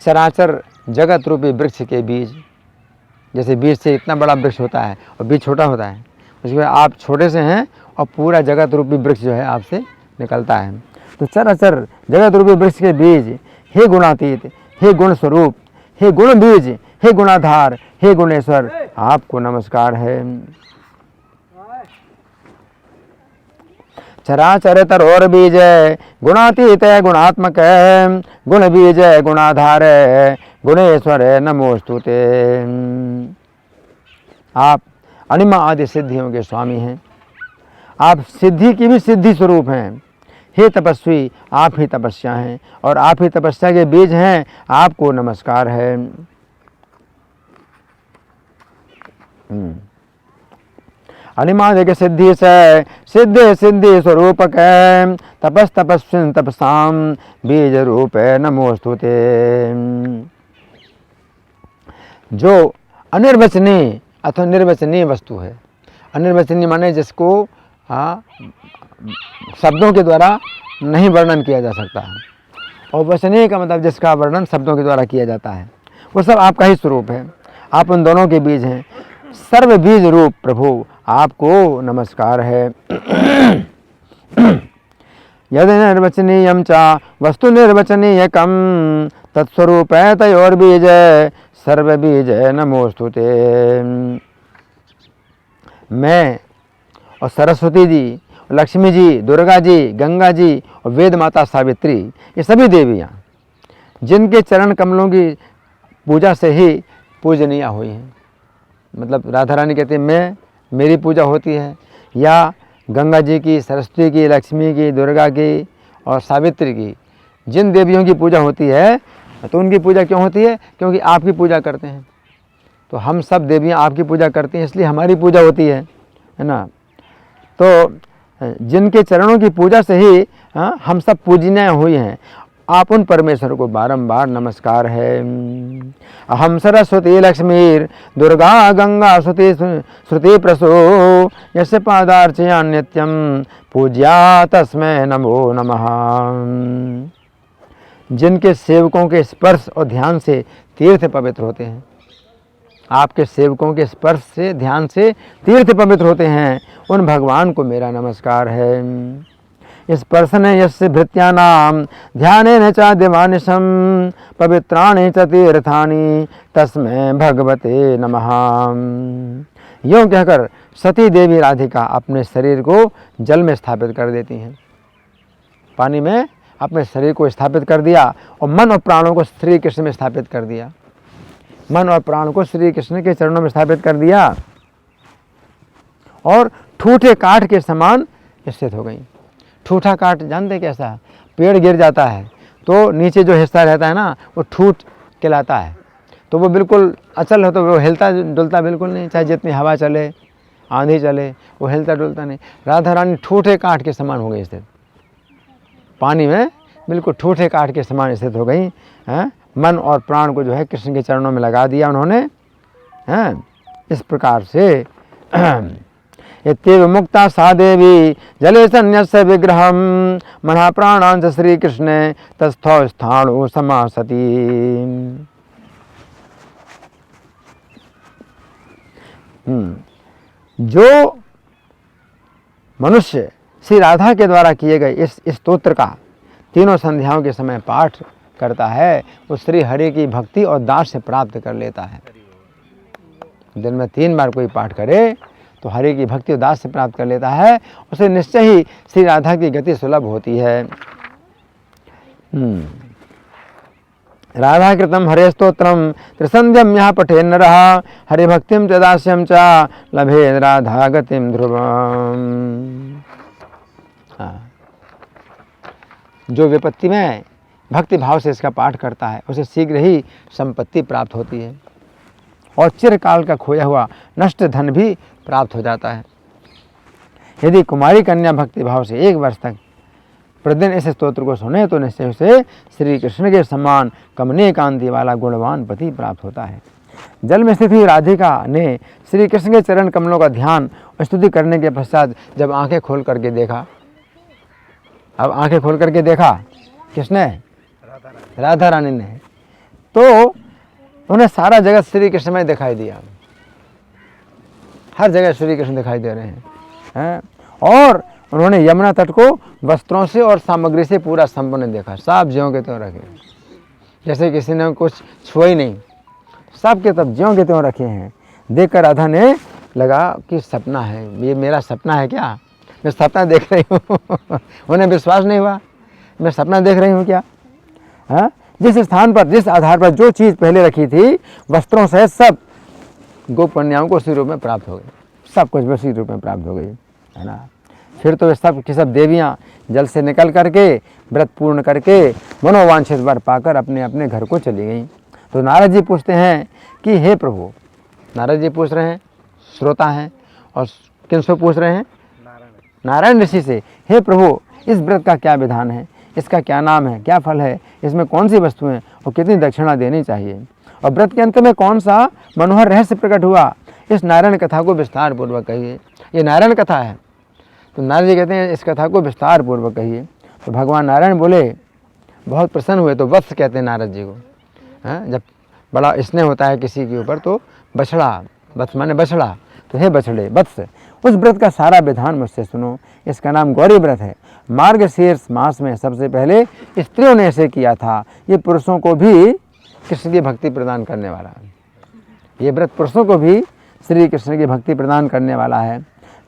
चराचर जगत रूपी वृक्ष के बीज, जैसे बीज से इतना बड़ा वृक्ष होता है और बीज छोटा होता है, उसके बाद आप छोटे से हैं और पूरा जगत रूपी वृक्ष जो है आपसे निकलता है। तो चराचर जगत रूपी वृक्ष के बीज, हे गुणातीत, हे गुण स्वरूप, हे गुण बीज, हे गुणाधार, हे गुणेश्वर, आपको नमस्कार है। चराचर तरोर बीज गुणातीत गुणात्मक, गुण बीज गुणाधार गुणेश्वर नमोस्तुते। आप अनिमा आदि सिद्धियों के स्वामी हैं, आप सिद्धि की भी सिद्धि स्वरूप हैं। हे तपस्वी, आप ही तपस्या हैं और आप ही तपस्या के बीज हैं, आपको नमस्कार है। अनिमादि के सिद्धि से सिद्धि सिद्धि स्वरूपक, तपस तपस्विन तपसाम बीज रूप नमोस्तुते। जो अनिर्वचनीय अथवा निर्वचनीय वस्तु है, अनिर्वचनीय माने जिसको शब्दों के द्वारा नहीं वर्णन किया जा सकता है, और वचनीय का मतलब जिसका वर्णन शब्दों के द्वारा किया जाता है, वो सब आपका ही स्वरूप है। आप उन दोनों के बीज हैं। सर्व बीज रूप प्रभु, आपको नमस्कार है। यदि निर्वचनीयम चा वस्तु निर्वचनीयकम, तत्स्वरूप तयोर्बीज सर्व बीज नमोस्तुते। मैं और सरस्वती जी, लक्ष्मी जी, दुर्गा जी, गंगा जी और वेद माता सावित्री, ये सभी देवियाँ जिनके चरण कमलों की पूजा से ही पूजनीय हुई हैं। मतलब राधा रानी कहती है मैं, मेरी पूजा होती है, या गंगा जी की, सरस्वती की, लक्ष्मी की, दुर्गा की और सावित्री की, जिन देवियों की पूजा होती है, तो उनकी पूजा क्यों होती है? क्योंकि आपकी पूजा करते हैं। तो हम सब देवियाँ आपकी पूजा करती हैं, इसलिए हमारी पूजा होती है ना। तो जिनके चरणों की पूजा से ही हम सब पूजनीय हुए हैं। आप उन परमेश्वर को बारंबार नमस्कार है। हम सरस्वती लक्ष्मी दुर्गा गंगा श्रुति प्रसो यस्य पादार्चया नित्यम पूज्या तस्मै नमो नमः। जिनके सेवकों के स्पर्श और ध्यान से तीर्थ पवित्र होते हैं, आपके सेवकों के स्पर्श से ध्यान से तीर्थ पवित्र होते हैं, उन भगवान को मेरा नमस्कार है। स्पर्शन यस्य भृत्यानां ध्यानेन च दिवानिशं पवित्राणि च तीर्थानि तस्मै भगवते नमः। यूँ कहकर सती देवी राधिका अपने शरीर को जल में स्थापित कर देती हैं। पानी में अपने शरीर को स्थापित कर दिया और मन और प्राणों को श्री कृष्ण में स्थापित कर दिया। मन और प्राण को श्री कृष्ण के चरणों में स्थापित कर दिया और ठूठे काठ के समान स्थित हो गई। ठूठा काठ जानते कैसा? पेड़ गिर जाता है तो नीचे जो हिस्सा रहता है ना वो ठूठ कहलाता है, तो वो बिल्कुल अचल है, तो वो हिलता डुलता बिल्कुल नहीं, चाहे जितनी हवा चले आंधी चले वो हिलता डुलता नहीं। राधा रानी ठूठे काठ के समान हो गई स्थित, पानी में बिल्कुल ठूठे काठ के समान स्थित हो गई हैं। मन और प्राण को जो है कृष्ण के चरणों में लगा दिया उन्होंने हैं। इस प्रकार से इत्येव मुक्ता सा देवी जले सन्न्यस्य विग्रहं मना प्राणांच श्री कृष्णे तस्थौ स्थाणु समासति। जो मनुष्य श्री राधा के द्वारा किए गए इस स्तोत्र का तीनों संध्याओं के समय पाठ करता है वो श्री हरि की भक्ति और दास से प्राप्त कर लेता है। दिन में 3 बार कोई पाठ करे तो हरि की भक्ति और दास से प्राप्त कर लेता है, उसे निश्चय ही श्री राधा की गति सुलभ होती है। राधा कृतम हरे स्तोत्रम त्रिसंध्यम यहाँ पठे नरः हरिभक्तिम च दास्यम च लभे राधा गतिम ध्रुवम। जो विपत्ति में भक्ति भाव से इसका पाठ करता है उसे शीघ्र ही संपत्ति प्राप्त होती है और चिरकाल का खोया हुआ नष्ट धन भी प्राप्त हो जाता है। यदि कुमारी कन्या भक्ति भाव से 1 वर्ष तक प्रतिदिन इस स्तोत्र को सुने तो निश्चय उसे श्री कृष्ण के समान कमनीय कांति वाला गुणवान पति प्राप्त होता है। जल में स्थित हुई राधिका ने श्री कृष्ण के चरण कमलों का ध्यान और स्तुति करने के पश्चात जब आंखें खोल करके देखा, अब आंखें खोल करके देखा किसने? राधा रानी ने, तो उन्हें सारा जगत श्री कृष्ण में दिखाई दिया। हर जगह श्री कृष्ण दिखाई दे रहे हैं और उन्होंने यमुना तट को वस्त्रों से और सामग्री से पूरा संपन्न देखा। सब ज्यों के त्यों रखे, जैसे किसी ने कुछ छुआ ही नहीं, सब के तब ज्यों के त्यों रखे हैं। देखकर राधा ने लगा कि सपना है, ये मेरा सपना है क्या? मैं सपना देख रही हूँ। उन्हें विश्वास नहीं हुआ, मैं सपना देख रही हूँ क्या? हाँ, जिस स्थान पर जिस आधार पर जो चीज़ पहले रखी थी वस्त्रों से सब गोप कन्याओं को उसी रूप में प्राप्त हो गई, सब कुछ उसी रूप में प्राप्त हो गई, है ना। फिर तो सब की सब देवियाँ जल से निकल करके व्रत पूर्ण करके मनोवांछित वर पाकर अपने अपने घर को चली गईं। तो नारद जी पूछते हैं कि हे प्रभु, नारद जी पूछ रहे हैं, श्रोता हैं, और किनसे पूछ रहे हैं? नारायण ऋषि से। हे प्रभु, इस व्रत का क्या विधान है, इसका क्या नाम है, क्या फल है, इसमें कौन सी वस्तुएं और कितनी दक्षिणा देनी चाहिए, और व्रत के अंत में कौन सा मनोहर रहस्य प्रकट हुआ, इस नारायण कथा को विस्तार पूर्वक कहिए। ये नारायण कथा है। तो नारद जी कहते हैं इस कथा को विस्तार पूर्वक कहिए। तो भगवान नारायण बोले, बहुत प्रसन्न हुए। तो वत्स कहते हैं नारद जी को। जब बड़ा स्नेह होता है किसी के ऊपर तो बछड़ा, वत्स माने बछड़ा, तो हे बछड़े वत्स, उस व्रत का सारा विधान मुझसे सुनो। इसका नाम गौरी व्रत है। मार्गशीर्ष मास में सबसे पहले स्त्रियों ने इसे किया था। ये पुरुषों को भी कृष्ण की भक्ति प्रदान करने वाला है। ये व्रत पुरुषों को भी श्री कृष्ण की भक्ति प्रदान करने वाला है।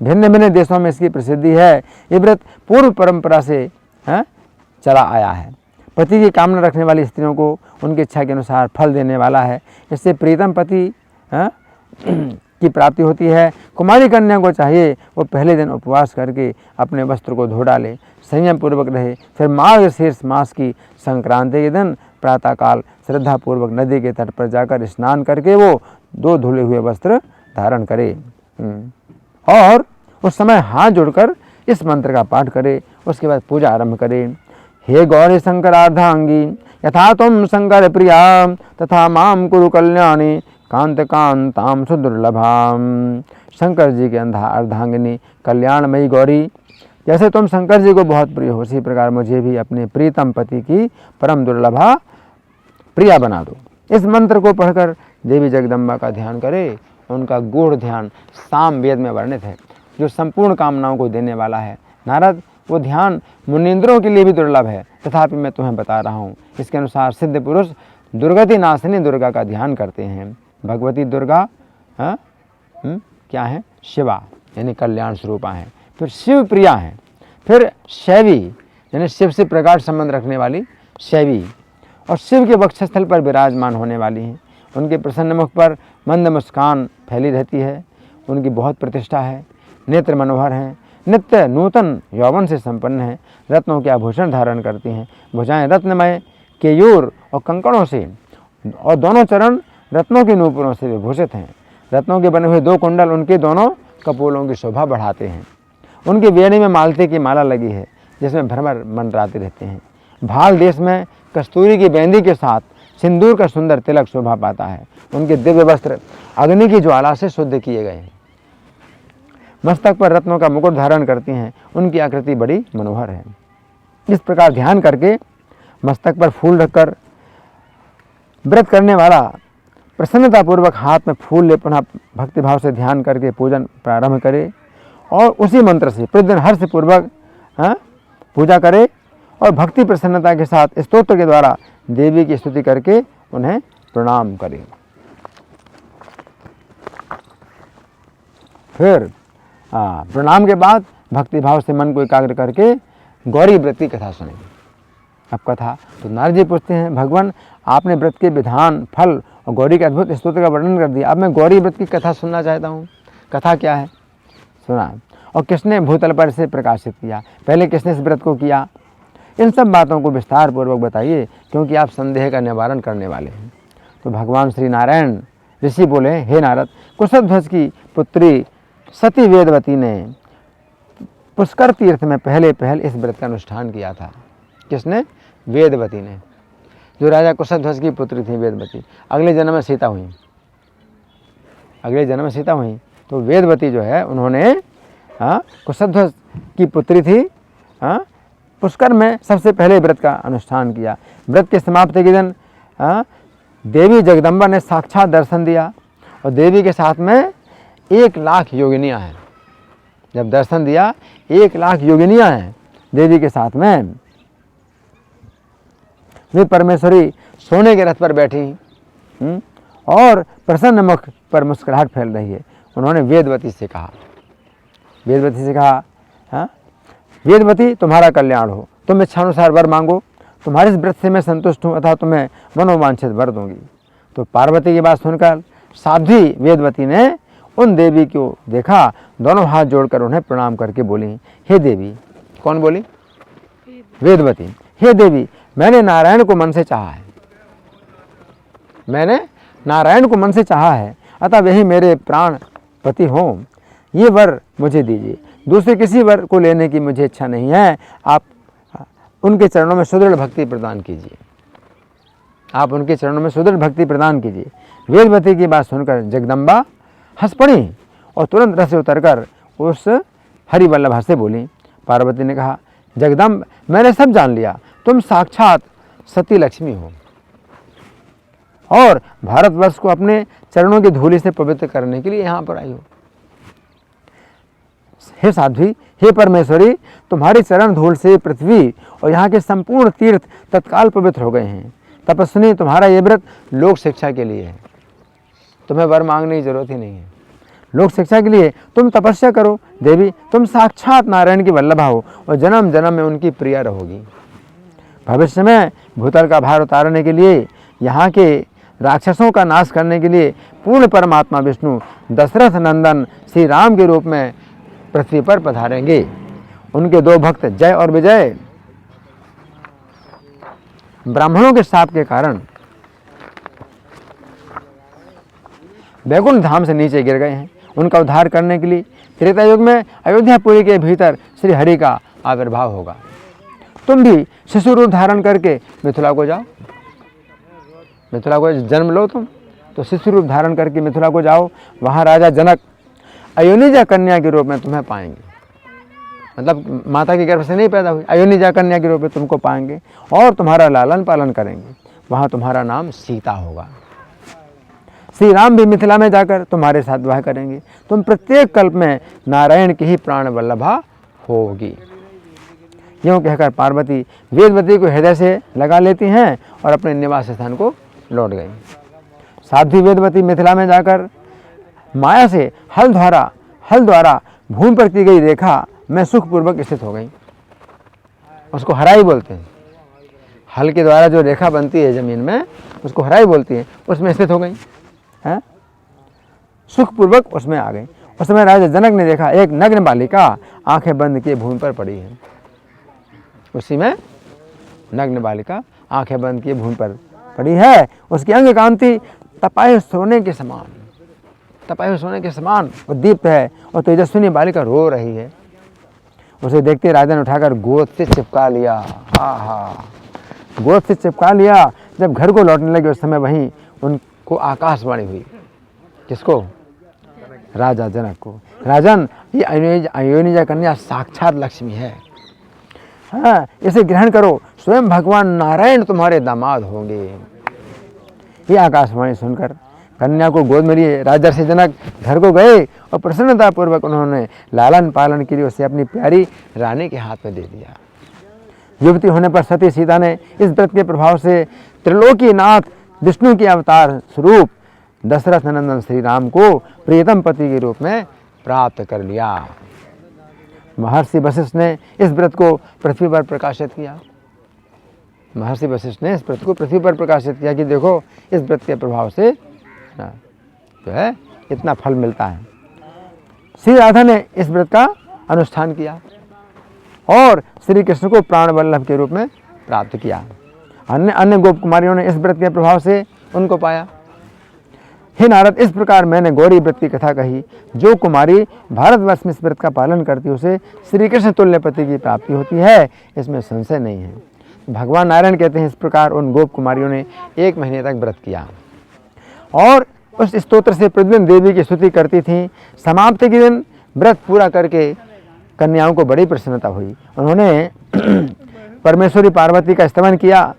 भिन्न भिन्न देशों में इसकी प्रसिद्धि है। ये व्रत पूर्व परंपरा से चला आया है। पति की कामना रखने वाली स्त्रियों को उनकी इच्छा के अनुसार फल देने वाला है। इससे प्रीतम पति की प्राप्ति होती है। कुमारी कन्या को चाहिए वो पहले दिन उपवास करके अपने वस्त्र को धो डाले, संयम पूर्वक रहे, फिर मार्गशीर्ष मास की संक्रांति के दिन प्रातःकाल श्रद्धापूर्वक नदी के तट पर जाकर स्नान करके वो 2 धुले हुए वस्त्र धारण करे और उस समय हाथ जोड़कर इस मंत्र का पाठ करे। उसके बाद पूजा आरंभ करे। हे गौरी शंकरार्धांगी यथा तुम शंकर प्रिया तथा माम कुरु कल्याणी कांत कांताम सुदुर्लभाम। शंकर जी के अर्धांगिनी कल्याणमयी गौरी, जैसे तुम शंकर जी को बहुत प्रिय हो, उसी प्रकार मुझे भी अपने प्रीतम पति की परम दुर्लभा प्रिया बना दो। इस मंत्र को पढ़कर देवी जगदम्बा का ध्यान करे। उनका गूढ़ ध्यान साम वेद में वर्णित है, जो संपूर्ण कामनाओं को देने वाला है। नारद वो ध्यान मुनींद्रों के लिए भी दुर्लभ है, तथापि मैं तुम्हें बता रहा हूँ। इसके अनुसार सिद्ध पुरुष दुर्गति नाशिनी दुर्गा का ध्यान करते हैं। भगवती दुर्गा क्या है? शिवा यानी कल्याण स्वरूपा है। फिर शिव प्रिया है। फिर शैवी यानी शिव से प्रगाढ़ संबंध रखने वाली शैवी, और शिव के वक्षस्थल पर विराजमान होने वाली हैं। उनके प्रसन्न मुख पर मंद मुस्कान फैली रहती है। उनकी बहुत प्रतिष्ठा है। नेत्र मनोहर हैं। नित्य नूतन यौवन से संपन्न है। रत्नों के आभूषण धारण करती हैं। भुजाएं रत्नमय केयूर और कंकड़ों से, और दोनों चरण रत्नों के नूपुरों से विभूषित हैं। रत्नों के बने हुए 2 कुंडल उनके दोनों कपोलों की शोभा बढ़ाते हैं। उनके बेड़े में मालते की माला लगी है, जिसमें भ्रमर मंडराते रहते हैं। भाल देश में कस्तूरी की बेंदी के साथ सिंदूर का सुंदर तिलक शोभा पाता है। उनके दिव्य वस्त्र अग्नि की ज्वाला से शुद्ध किए गए हैं। मस्तक पर रत्नों का मुकुट धारण करती हैं। उनकी आकृति बड़ी मनोहर है। इस प्रकार ध्यान करके मस्तक पर फूल रखकर व्रत करने वाला प्रसन्नतापूर्वक हाथ में फूल ले पुनः भक्तिभाव से ध्यान करके पूजन प्रारंभ करे, और उसी मंत्र से प्रतिदिन हर्षपूर्वक पूजा करे, और भक्ति प्रसन्नता के साथ स्तोत्र के द्वारा देवी की स्तुति करके उन्हें प्रणाम करे। फिर प्रणाम के बाद भक्तिभाव से मन को एकाग्र करके गौरी व्रत की कथा सुनेंगे। अब कथा तो नारद जी पूछते हैं, भगवान आपने व्रत के विधान, फल और गौरी के अद्भुत स्तोत्र का वर्णन कर दिया। अब मैं गौरी व्रत की कथा सुनना चाहता हूँ। कथा क्या है? सुना। और किसने भूतल पर इसे प्रकाशित किया? पहले किसने इस व्रत को किया? इन सब बातों को विस्तार पूर्वक बताइए, क्योंकि आप संदेह का निवारण करने वाले हैं। तो भगवान श्री नारायण ऋषि बोले, हे नारद, कुशध्वज की पुत्री सती वेदवती ने पुष्कर तीर्थ में पहले इस व्रत का अनुष्ठान किया था। किसने? वेदवती ने, जो राजा कुशध्वज की पुत्री थी वेदवती। अगले जन्म में सीता हुई। तो वेदवती जो है उन्होंने कुशध्वज की पुत्री थी। पुष्कर में सबसे पहले व्रत का अनुष्ठान किया। व्रत के समाप्ति के दिन देवी जगदम्बा ने साक्षात दर्शन दिया, और देवी के साथ में 1,00,000 योगिनियाँ हैं। जब दर्शन दिया, 1,00,000 योगिनियाँ हैं देवी के साथ में। वे परमेश्वरी सोने के रथ पर बैठी और प्रसन्न मुख पर मुस्कुराहट फैल रही है। उन्होंने वेदवती से कहा, वेदवती तुम्हारा कल्याण हो, तुम इच्छानुसार वर मांगो, तुम्हारे इस व्रत से मैं संतुष्ट हूँ, अतः तुम्हें मनोवांछित वर दूंगी। तो पार्वती की बात सुनकर साध्वी वेदवती ने उन देवी को देखा, दोनों हाथ जोड़कर उन्हें प्रणाम करके बोली, हे देवी। कौन बोली? वेदवती। हे देवी, मैंने नारायण को मन से चाहा है, अतः वही मेरे प्राण पति हो। ये वर मुझे दीजिए। दूसरे किसी वर को लेने की मुझे इच्छा नहीं है। आप उनके चरणों में सुदृढ़ भक्ति प्रदान कीजिए। वेदवती की बात सुनकर जगदम्बा हंस पड़ी और तुरंत रथ से उतरकर उस हरिवल्लभा से बोली। पार्वती ने कहा, जगदम्ब, मैंने सब जान लिया, तुम साक्षात सती लक्ष्मी हो और भारतवर्ष को अपने चरणों की धूलि से पवित्र करने के लिए यहाँ पर आई हो। हे साध्वी, हे परमेश्वरी, तुम्हारी चरण धूल से पृथ्वी और यहाँ के संपूर्ण तीर्थ तत्काल पवित्र हो गए हैं। तपस्विनी, तुम्हारा ये व्रत लोक शिक्षा के लिए है। तुम्हें वर मांगने की जरूरत ही नहीं है। लोक शिक्षा के लिए तुम तपस्या करो। देवी, तुम साक्षात नारायण की वल्लभा हो और जन्म जन्म में उनकी प्रिया रहोगी। भविष्य में भूतल का भार उतारने के लिए, यहाँ के राक्षसों का नाश करने के लिए पूर्ण परमात्मा विष्णु दशरथ नंदन श्री राम के रूप में पृथ्वी पर पधारेंगे। उनके 2 भक्त जय और विजय ब्राह्मणों के शाप के कारण वैकुंठ धाम से नीचे गिर गए हैं। उनका उद्धार करने के लिए त्रेता युग में अयोध्यापुरी के भीतर श्री हरि का आविर्भाव होगा। तुम भी शिशु रूप धारण करके मिथिला को जाओ। मिथिला को जन्म लो तुम, तो शिशु रूप धारण करके मिथिला को जाओ। वहाँ राजा जनक अयोनिजा कन्या के रूप में तुम्हें पाएंगे। मतलब माता के गर्भ से नहीं पैदा हुई, अयोनिजा कन्या के रूप में तुमको पाएंगे और तुम्हारा लालन पालन करेंगे। वहाँ तुम्हारा नाम सीता होगा। श्री राम भी मिथिला में जाकर तुम्हारे साथ विवाह करेंगे। तुम प्रत्येक कल्प में नारायण की ही प्राण वल्लभा होगी। यूँ कहकर पार्वती वेदवती को हृदय से लगा लेती हैं और अपने निवास स्थान को लौट गई। साध्वी वेदवती मिथिला में जाकर माया से हल द्वारा भूमि पर की गई रेखा में सुखपूर्वक स्थित हो गई। उसको हराई बोलते हैं। हल के द्वारा जो रेखा बनती है जमीन में उसको हराई बोलती है। उसमें स्थित हो गई है, सुखपूर्वक उसमें आ गई। उस समय राजा जनक ने देखा एक नग्न बालिका आंखें बंद किए भूमि पर पड़ी है। उसी में नग्न बालिका आंखें बंद किए भूमि पर पड़ी है। उसकी अंग कांति तपाए सोने के समान और दीप्त है और तेजस्विनी बालिका रो रही है। उसे देखते राजा ने उठाकर गोद से चिपका लिया। गोद से चिपका लिया। जब घर को लौटने लगे उस समय वहीं उनको आकाशवाणी हुई। किसको? राजा जनक को। राजन, ये अयोनिजा कन्या साक्षात लक्ष्मी है, हाँ, इसे ग्रहण करो, स्वयं भगवान नारायण तुम्हारे दामाद होंगे। ये आकाशवाणी सुनकर कन्या को गोद में लिए राजा से जनक घर को गए और प्रसन्नतापूर्वक उन्होंने लालन पालन के लिए उसे अपनी प्यारी रानी के हाथ में दे दिया। युवती होने पर सती सीता ने इस व्रत के प्रभाव से त्रिलोकीनाथ विष्णु के अवतार स्वरूप दशरथ नंदन श्री राम को प्रियतम पति के रूप में प्राप्त कर लिया। महर्षि वशिष्ठ ने इस व्रत को पृथ्वी पर प्रकाशित किया। महर्षि वशिष्ठ ने इस व्रत को पृथ्वी पर प्रकाशित किया कि देखो इस व्रत के प्रभाव से जो है इतना फल मिलता है। श्री राधा ने इस व्रत का अनुष्ठान किया और श्री कृष्ण को प्राण वल्लभ के रूप में प्राप्त किया। अन्य गोप कुमारियों ने इस व्रत के प्रभाव से उनको पाया। हे नारद, इस प्रकार मैंने गौरी व्रत की कथा कही। जो कुमारी भारतवर्ष में इस व्रत का पालन करती है उसे श्री कृष्ण तुल्य पति की प्राप्ति होती है, इसमें संशय नहीं है। भगवान नारायण कहते हैं इस प्रकार उन गोप कुमारियों ने 1 महीने तक व्रत किया और उस स्तोत्र से प्रतिदिन देवी की स्तुति करती थीं। समाप्ति के दिन व्रत पूरा करके कन्याओं को बड़ी प्रसन्नता हुई। उन्होंने परमेश्वरी पार्वती का स्तवन किया,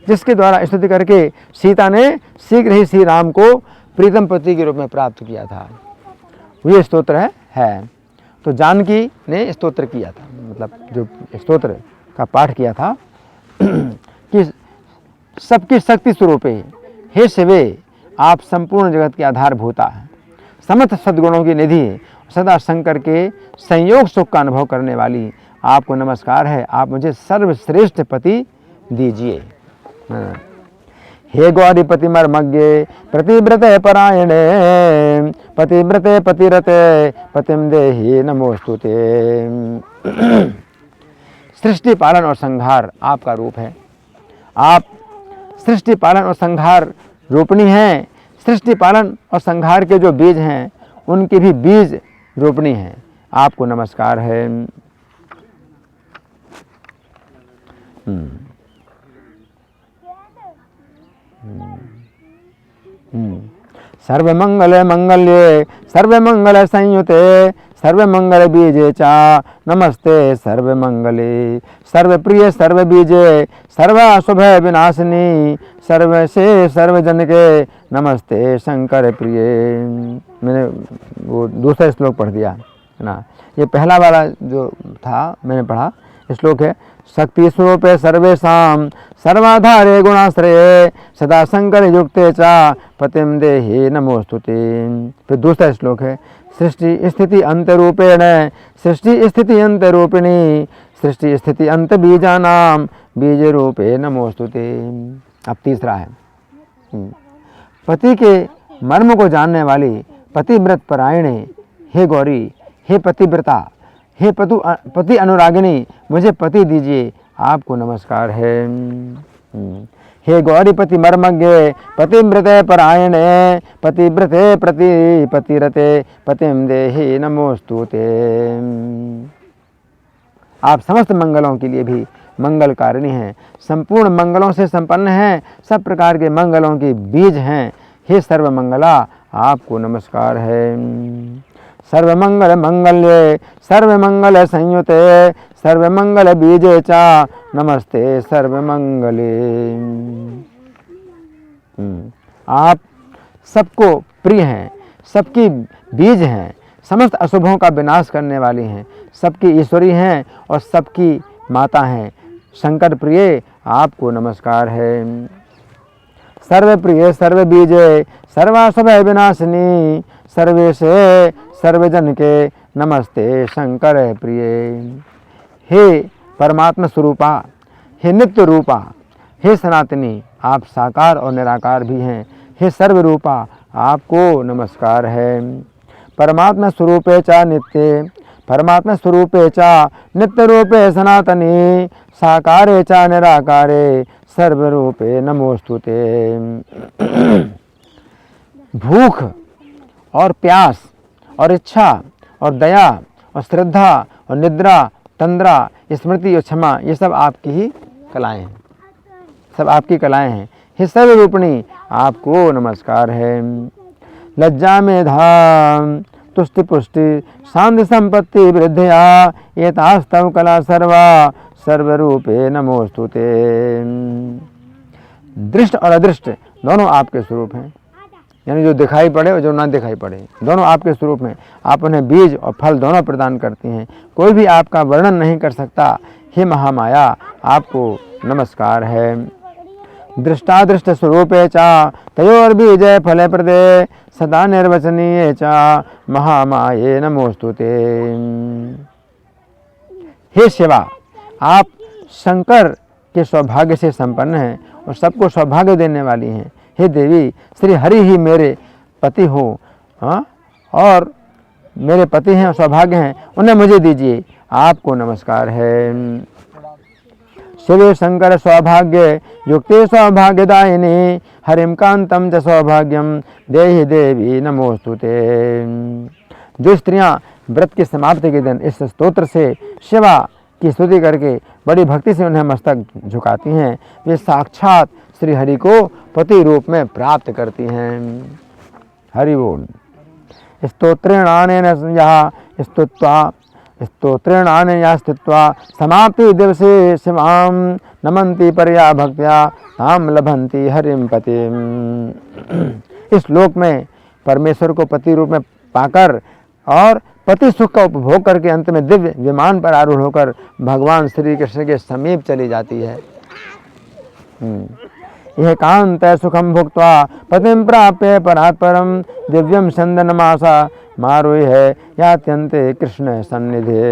जिसके द्वारा स्तुति करके सीता ने शीघ्र ही श्री राम को प्रीतम पति के रूप में प्राप्त किया था। ये स्तोत्र है। तो जानकी ने स्तोत्र किया था, मतलब जो स्तोत्र का पाठ किया था कि सबकी शक्ति स्वरूपे हे शिवे, आप संपूर्ण जगत के आधारभूता है, समस्त सद्गुणों की निधि, सदा शंकर के संयोग सुख का अनुभव करने वाली, आपको नमस्कार है। आप मुझे सर्वश्रेष्ठ पति दीजिए। हे गौरी पतिमर्मज्ञे प्रतिव्रते परायणे, पतिव्रते पतिरते पतिम देहि नमोस्तुते। सृष्टि पालन और संहार आपका रूप है। आप सृष्टि पालन और संहार रूपणी हैं। सृष्टि पालन और संहार के जो बीज हैं उनके भी बीज रूपणी हैं। आपको नमस्कार है। सर्वमंगल मंगल्ये सर्वमंगल संयुते सर्वमंगल बीजे चा नमस्ते सर्वमंगले, सर्वप्रिय सर्वबीजे सर्वाशुभ विनाशिनी, सर्वसे सर्वजन के नमस्ते शंकर प्रिय। मैंने वो दूसरा श्लोक पढ़ दिया है ना। ये पहला वाला जो था मैंने पढ़ा श्लोक है, शक्ति स्वरूपे सर्वेषां सर्वाधारे गुणाश्रये सदा शंकर युक्ते चा पतिम देहि नमोस्तुते। फिर दूसरा श्लोक है, सृष्टि स्थिति अंत रूपेण सृष्टि स्थिति अंत रूपिणी, सृष्टि स्थिति अंत बीजानाम बीज रूपे नमोस्तुते। अब तीसरा है, पति के मर्म को जानने वाली पतिव्रत परायणे, हे गौरी, हे पतिव्रता, हे पति अनुरागिनी, मुझे पति दीजिए, आपको नमस्कार है। हे गौरी पति मर्मज्ञे पतिव्रते परायणे, पतिव्रते प्रति पतिरते पतिम देहि नमोस्तुते। आप समस्त मंगलों के लिए भी मंगलकारिणी हैं, संपूर्ण मंगलों से संपन्न हैं, सब प्रकार के मंगलों के बीज हैं। हे सर्वमंगला, आपको नमस्कार है। सर्वमंगल मंगल्ये सर्वमंगल संयुते सर्वमंगल बीजे चा नमस्ते सर्वमंगले। आप सबको प्रिय हैं, सबकी बीज हैं, समस्त अशुभों का विनाश करने वाली हैं, सबकी ईश्वरी हैं और सबकी माता हैं। शंकर प्रिय आपको नमस्कार है। सर्व प्रिय सर्व बीजे सर्वासुभ विनाशिनी सर्वेश सर्वजन के नमस्ते शंकर प्रिय। हे परमात्मा स्वरूपा, हे नित्य रूपा, हे सनातनी, आप साकार और निराकार भी हैं। हे सर्व रूपा, आपको नमस्कार है। परमात्मा स्वरूपे च नित्य, परमात्मा स्वरूपे च नित्य रूपे सनातनी साकारे च निराकारे सर्वरूपे नमोस्तुते। भूख और प्यास और इच्छा और दया और श्रद्धा और निद्रा, तंद्रा, स्मृति और क्षमा, ये सब आपकी ही कलाएं हैं, सब आपकी कलाएं हैं। हे सर्वरूपिणी, आपको नमस्कार है। लज्जा मेधा तुष्टि पुष्टि शांति संपत्ति वृद्धिया एतास्तव कला सर्वा सर्वरूपे नमोस्तुते। दृष्ट और अदृष्ट दोनों आपके स्वरूप हैं, यानी जो दिखाई पड़े और जो ना दिखाई पड़े दोनों आपके स्वरूप में। आप उन्हें बीज और फल दोनों प्रदान करती हैं। कोई भी आपका वर्णन नहीं कर सकता। हे महामाया, आपको नमस्कार है। दृष्टादृष्ट स्वरूपे च तयोर्बीजे फले प्रदे सदा निर्वचनीये च महामाये नमोस्तुते। हे शिवा, आप शंकर के सौभाग्य से संपन्न हैं और सबको सौभाग्य देने वाली हैं। हे देवी, श्री हरि ही मेरे पति हो और मेरे पति हैं और सौभाग्य हैं, उन्हें मुझे दीजिए, आपको नमस्कार है। शिव शंकर सौभाग्य युक्ते सौभाग्यदायिनी हरिम कांतम च सौभाग्यम देहि देवी नमोस्तुते। जो स्त्रियां व्रत की समाप्ति के दिन इस स्तोत्र से शिवा की स्तुति करके बड़ी भक्ति से उन्हें मस्तक झुकाती हैं, वे साक्षात श्री हरि को पति रूप में प्राप्त करती हैं। हरि बोल। स्तोत्रेणानेन यः स्तुत्वा स्तोत्रेणानेन यः स्थित्वा समाप्ति दिवसे शिवां नमन्ति परया भक्त्या तां लभन्ति हरिं पतिम्। इस श्लोक में परमेश्वर को पति रूप में पाकर और पति सुख का उपभोग करके अंत में दिव्य विमान पर आरूढ़ होकर भगवान श्री कृष्ण के समीप चली जाती है। यह कांत सुखम भुक्त्वा पतिम प्राप्य परात् परम दिव्यम चंदनमासा मारुहि है यात्यंते कृष्ण सन्निधि।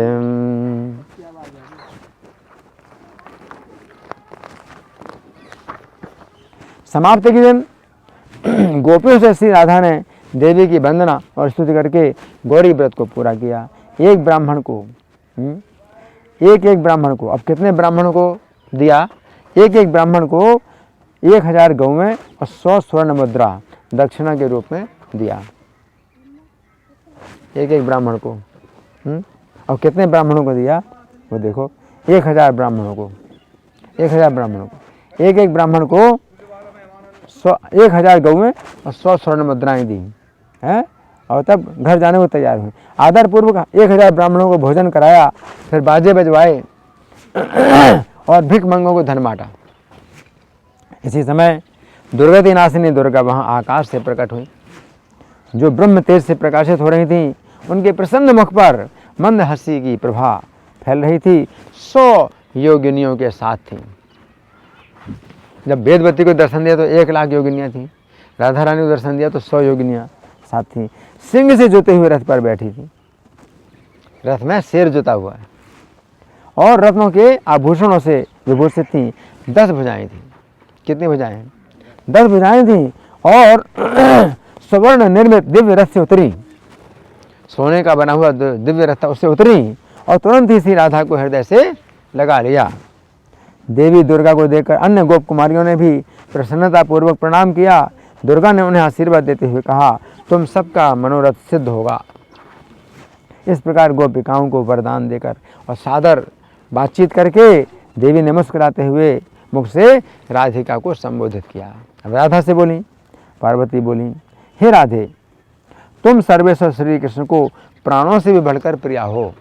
समाप्ति के दिन गोपियों से श्री राधा ने देवी की वंदना और स्तुति करके गौरी व्रत को पूरा किया। एक ब्राह्मण को एक ब्राह्मण को, अब कितने ब्राह्मणों को दिया? एक ब्राह्मण को 1000 गौवें और 100 स्वर्ण मुद्रा दक्षिणा के रूप में दिया। एक ब्राह्मण को और कितने ब्राह्मणों को दिया वो देखो, 1000 ब्राह्मणों को, 1000 ब्राह्मणों को, एक ब्राह्मण को 1000 गौवें और 100 स्वर्ण मुद्राएं दी हैं। और तब घर जाने को तैयार हुए। आदर पूर्वक 1000 ब्राह्मणों को भोजन कराया, फिर बाजे बजवाए और भिख मंगों को धन बांटा। इसी समय दुर्गति नाशिनी दुर्गा वहाँ आकाश से प्रकट हुई। जो ब्रह्म तेज से प्रकाशित हो रही थी, उनके प्रसन्न मुख पर मंद हंसी की प्रभा फैल रही थी। 100 योगिनियों के साथ थी। जब वेदवती को दर्शन दिया तो 1 लाख योगिनियाँ थी। राधा रानी को दर्शन दिया तो 100 योगिनियाँ साथ थी। सिंह से जुते हुए रथ पर बैठी थी। रथ में शेर जुता हुआ है और रत्नों के आभूषणों से विभूषित थी। 10 भुजाएं थी। कितनी भुजाएं? 10 भुजाएं थी और स्वर्ण निर्मित दिव्य रथ से उतरी। सोने का बना हुआ दिव्य रथ था, उससे उतरी और तुरंत ही श्री राधा को हृदय से लगा लिया। देवी दुर्गा को देखकर अन्य गोप कुमारियों ने भी प्रसन्नता पूर्वक प्रणाम किया। दुर्गा ने उन्हें आशीर्वाद देते हुए कहा, तुम सबका मनोरथ सिद्ध होगा। इस प्रकार गोपिकाओं को वरदान देकर और सादर बातचीत करके देवी ने मुस्कुराते हुए मुख से राधिका को संबोधित किया। अब राधा से बोली, पार्वती बोली, हे राधे, तुम सर्वेश्वर श्री कृष्ण को प्राणों से भी बढ़कर प्रिया हो।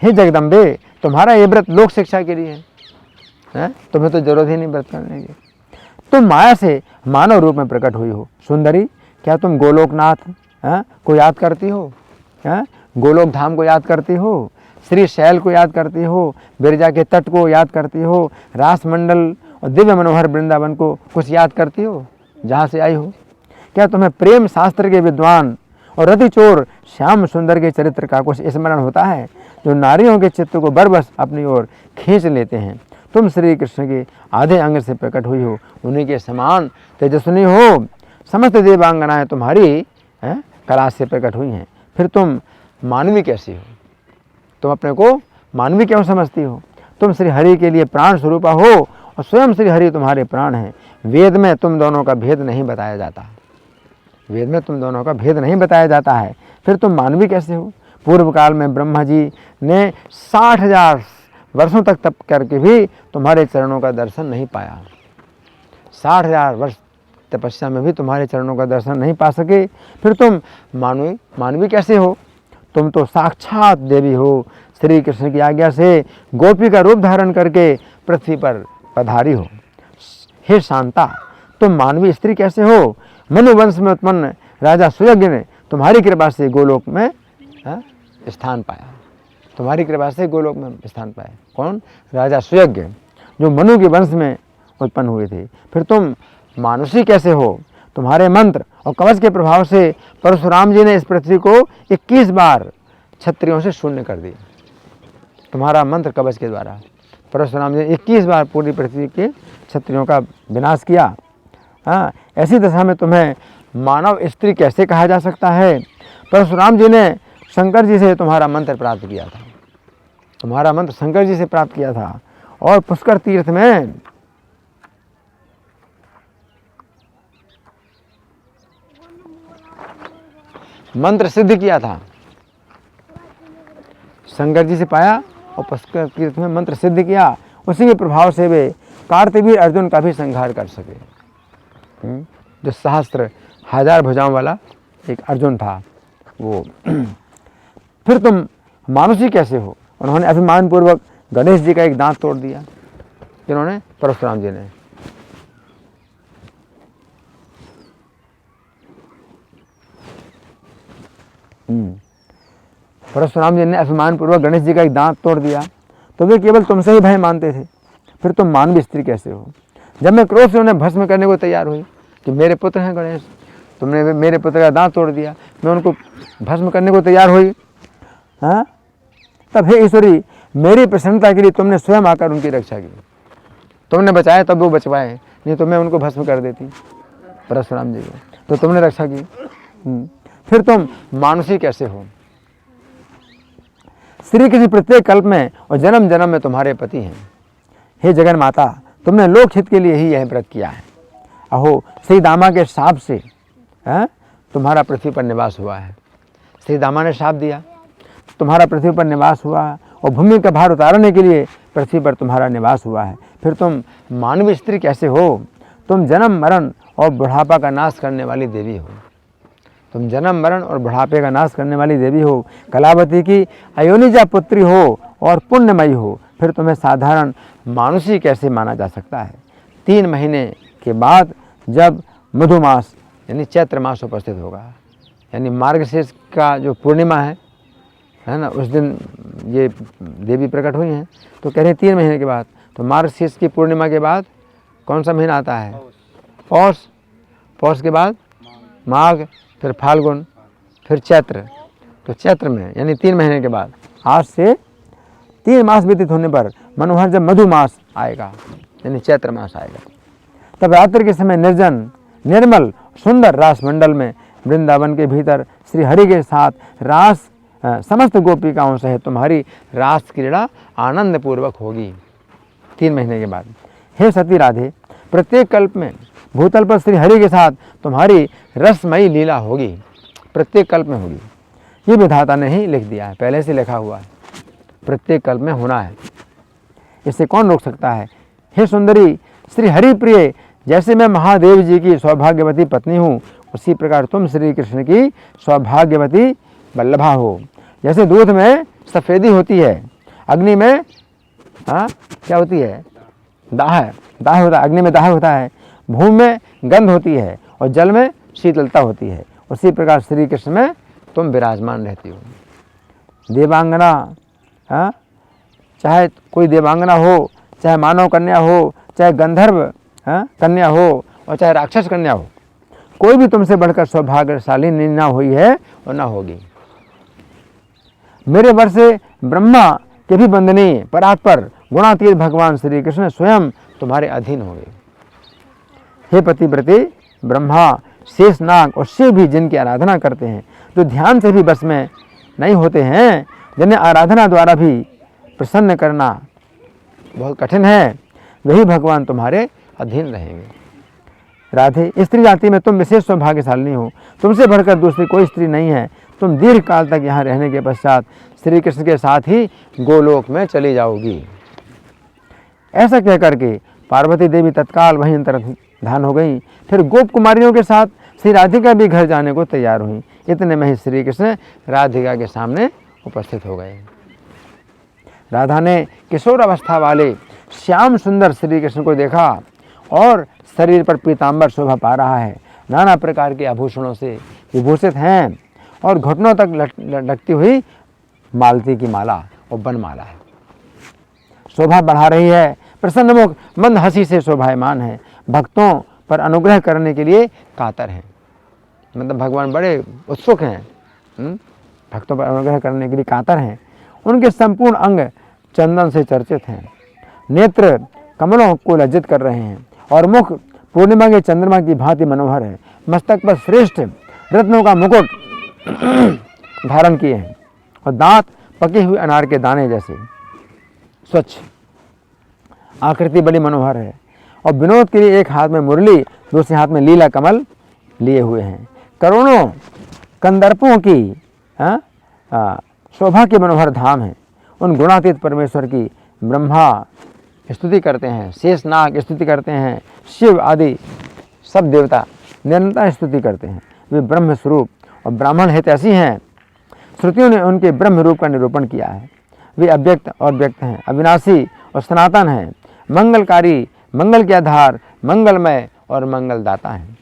हे जगदम्बे, तुम्हारा ये व्रत लोक शिक्षा के लिए है, तुम्हें तो जरूरत ही नहीं व्रत करने की। तुम माया से मानव रूप में प्रकट हुई हो। सुंदरी, क्या तुम गोलोकनाथ को याद करती हो? गोलोक धाम को याद करती हो? श्री शैल को याद करती हो, बिरजा के तट को याद करती हो, रास मंडल और दिव्य मनोहर वृंदावन को कुछ याद करती हो जहाँ से आई हो? क्या तुम्हें प्रेम शास्त्र के विद्वान और रति चोर श्याम सुंदर के चरित्र का कुछ स्मरण होता है, जो नारियों के चित्त को बरबस अपनी ओर खींच लेते हैं? तुम श्री कृष्ण के आधे अंग से प्रकट हुई हो, उन्हीं के समान तेजस्विनी हो। समस्त देवांगनाएं तुम्हारी कला से प्रकट हुई हैं। फिर तुम मानवी कैसी हो? तुम अपने को मानवी क्यों समझती हो? तुम श्री हरि के लिए प्राण स्वरूपा हो और स्वयं श्री हरि तुम्हारे प्राण हैं। वेद में तुम दोनों का भेद नहीं बताया जाता, वेद में तुम दोनों का भेद नहीं बताया जाता है। फिर तुम मानवी कैसे हो? पूर्व काल में ब्रह्मा जी ने 60,000 वर्षों तक तप करके भी तुम्हारे चरणों का दर्शन नहीं पाया। 60,000 वर्ष तपस्या में भी तुम्हारे चरणों का दर्शन नहीं पा सके। फिर तुम मानवी कैसे हो? तुम तो साक्षात देवी हो। श्री कृष्ण की आज्ञा से गोपी का रूप धारण करके पृथ्वी पर पधारी हो। हे शांता, तुम मानवी स्त्री कैसे हो? मनुवंश में उत्पन्न राजा सुयज्ञ ने तुम्हारी कृपा से गोलोक में स्थान पाया। तुम्हारी कृपा से गोलोक में स्थान पाया। कौन? राजा सुयज्ञ, जो मनु के वंश में उत्पन्न हुए थे। फिर तुम मानुषी कैसे हो? तुम्हारे मंत्र और कवच के प्रभाव से परशुराम जी ने इस पृथ्वी को 21 बार क्षत्रियों से शून्य कर दिया। तुम्हारा मंत्र कवच के द्वारा परशुराम जी ने 21 बार पूरी पृथ्वी के क्षत्रियों का विनाश किया। ऐसी दशा में तुम्हें मानव स्त्री कैसे कहा जा सकता है? परशुराम जी ने शंकर जी से तुम्हारा मंत्र प्राप्त किया था। तुम्हारा मंत्र शंकर जी से प्राप्त किया था और पुष्कर तीर्थ में मंत्र सिद्ध किया था। शंकर जी से पाया और पुष्कर तीर्थ में मंत्र सिद्ध किया। उसी के प्रभाव से वे कार्तवीर अर्जुन का भी संहार कर सके। जो 1000 भुजाओं वाला एक अर्जुन था वो। फिर तुम मानुषी कैसे हो? उन्होंने अभिमान पूर्वक गणेश जी का एक दांत तोड़ दिया। जिन्होंने? परशुराम जी ने। परशुराम जी ने अभिमान पूर्वक गणेश जी का एक दांत तोड़ दिया, तो वे केवल तुमसे ही भय मानते थे। फिर तुम मानवी स्त्री कैसे हो? जब मैं क्रोध से उन्हें भस्म करने को तैयार हुई कि मेरे पुत्र हैं गणेश, तुमने मेरे पुत्र का दांत तोड़ दिया, मैं उनको भस्म करने को तैयार हुई। तब हे ईश्वरी, मेरी प्रसन्नता के लिए तुमने स्वयं आकर उनकी रक्षा की। तुमने बचाया तब वो बचवाए, नहीं तो मैं उनको भस्म कर देती परशुराम जी को, तो तुमने रक्षा की। फिर तुम मानुषी कैसे हो? श्री कृष्ण प्रत्येक कल्प में और जन्म जन्म में तुम्हारे पति हैं। हे जगन माता, तुमने लोक हित के लिए ही यह व्रत किया है। अहो, श्री दामा के शाप से तुम्हारा पृथ्वी पर निवास हुआ है। श्री दामा ने शाप दिया, तुम्हारा पृथ्वी पर निवास हुआ है और भूमि का भार उतारने के लिए पृथ्वी पर तुम्हारा निवास हुआ है। फिर तुम मानवी स्त्री कैसे हो? तुम जन्म मरण और बुढ़ापा का नाश करने वाली देवी हो। तुम जन्म मरण और बुढ़ापे का नाश करने वाली देवी हो। कलावती की अयोनिजा पुत्री हो और पुण्यमयी हो। फिर तुम्हें साधारण मानुषी कैसे माना जा सकता है? 3 महीने के बाद जब मधुमास यानी चैत्र मास उपस्थित होगा, यानी मार्गशीर्ष का जो पूर्णिमा है ना, उस दिन ये देवी प्रकट हुई हैं। तो कह रहे हैं 3 महीने के बाद। तो मार्गशीर्ष की पूर्णिमा के बाद कौन सा महीना आता है? पौष। पौष के बाद माघ, फिर फाल्गुन, फिर चैत्र। तो चैत्र में यानी 3 महीने के बाद, आज से 3 मास व्यतीत होने पर मनोहर जब मधुमास आएगा यानी चैत्र मास आएगा, तब रात्रि के समय निर्जन निर्मल सुंदर रास मंडल में वृंदावन के भीतर श्री हरि के साथ रास समस्त गोपिकाओं से तुम्हारी रास क्रीड़ा आनंद पूर्वक होगी 3 महीने के बाद। हे सती राधे, प्रत्येक कल्प में भूतल पर श्री हरि के साथ तुम्हारी रसमयी लीला होगी, प्रत्येक कल्प में होगी। ये विधाता ने ही लिख दिया है, पहले से लिखा हुआ है, प्रत्येक कल्प में होना है। इसे कौन रोक सकता है? हे सुंदरी श्री हरि प्रिय, जैसे मैं महादेव जी की सौभाग्यवती पत्नी हूँ, उसी प्रकार तुम श्री कृष्ण की सौभाग्यवती वल्लभा हो। जैसे दूध में सफ़ेदी होती है, अग्नि में क्या होती है? दाह होता है, अग्नि में दाह होता है, भूमि में गंध होती है और जल में शीतलता होती है, उसी प्रकार श्री कृष्ण में तुम विराजमान रहती हो। देवांगना हाँ, चाहे कोई देवांगना हो, चाहे मानव कन्या हो, चाहे गंधर्व कन्या हो और चाहे राक्षस कन्या हो, कोई भी तुमसे बढ़कर सौभाग्यशाली ना हुई है और ना होगी। मेरे वर से ब्रह्मा के भी वंदनीय परात्पर गुणातीत भगवान श्री कृष्ण स्वयं तुम्हारे अधीन होंगे। हे पतिव्रते, ब्रह्मा, शेषनाग और शिव भी जिनकी आराधना करते हैं, जो ध्यान से भी बस में नहीं होते हैं, जिन्हें आराधना द्वारा भी प्रसन्न करना बहुत कठिन है, वही भगवान तुम्हारे अधीन रहेंगे। राधे, स्त्री जाति में तुम विशेष सौभाग्यशाली हो, तुमसे बढ़कर दूसरी कोई स्त्री नहीं है। तुम दीर्घ काल तक यहाँ रहने के पश्चात श्री कृष्ण के साथ ही गोलोक में चली जाओगी। ऐसा कह करके पार्वती देवी तत्काल वहीं अंतर्धान हो गई। फिर गोप कुमारियों के साथ श्री राधिका भी घर जाने को तैयार हुई। इतने में ही श्री कृष्ण राधिका के सामने उपस्थित हो गए। राधा ने किशोर अवस्था वाले श्याम सुंदर श्री कृष्ण को देखा और शरीर पर पीताम्बर शोभा पा रहा है, नाना प्रकार के आभूषणों से विभूषित हैं और घुटनों तक लटकती हुई मालती की माला और बनमाला है, शोभा बढ़ा रही है। प्रसन्न मुख मंद हंसी से शोभायमान है, भक्तों पर अनुग्रह करने के लिए कातर हैं। मतलब भगवान बड़े उत्सुक हैं, भक्तों पर अनुग्रह करने के लिए कातर हैं। उनके संपूर्ण अंग चंदन से चर्चित हैं, नेत्र कमलों को लज्जित कर रहे हैं और मुख पूर्णिमा के चंद्रमा की भांति मनोहर है। मस्तक पर श्रेष्ठ रत्नों का मुकुट धारण किए हैं और दांत पके हुए अनार के दाने जैसे स्वच्छ, आकृति बड़ी मनोहर है। और विनोद के लिए एक हाथ में मुरली, दूसरे हाथ में लीला कमल लिए हुए हैं। करोड़ों कंदर्पों की शोभा के मनोहर धाम है। उन गुणातीत परमेश्वर की ब्रह्मा स्तुति करते हैं, शेषनाग स्तुति करते हैं, शिव आदि सब देवता निरंतर स्तुति करते हैं। वे ब्रह्म स्वरूप और ब्राह्मण हितैषी हैं। श्रुतियों ने उनके ब्रह्म रूप का निरूपण किया है। वे अव्यक्त और व्यक्त हैं, अविनाशी और सनातन हैं, मंगलकारी, मंगल के आधार, मंगलमय और मंगलदाता हैं।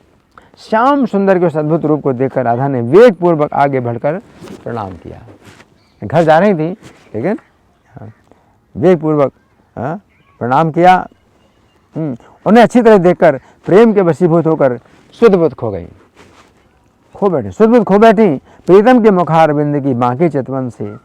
श्याम सुंदर के उस अद्भुत रूप को देखकर राधा ने वेग पूर्वक आगे बढ़कर प्रणाम किया। घर जा रही थी लेकिन वेग पूर्वक प्रणाम किया। उन्हें अच्छी तरह देखकर प्रेम के वशीभूत होकर शुद्धबुद्ध खो बैठी, शुद्धबुद्ध खो बैठी। प्रीतम के मुखार बिंद की बांकी चितवन से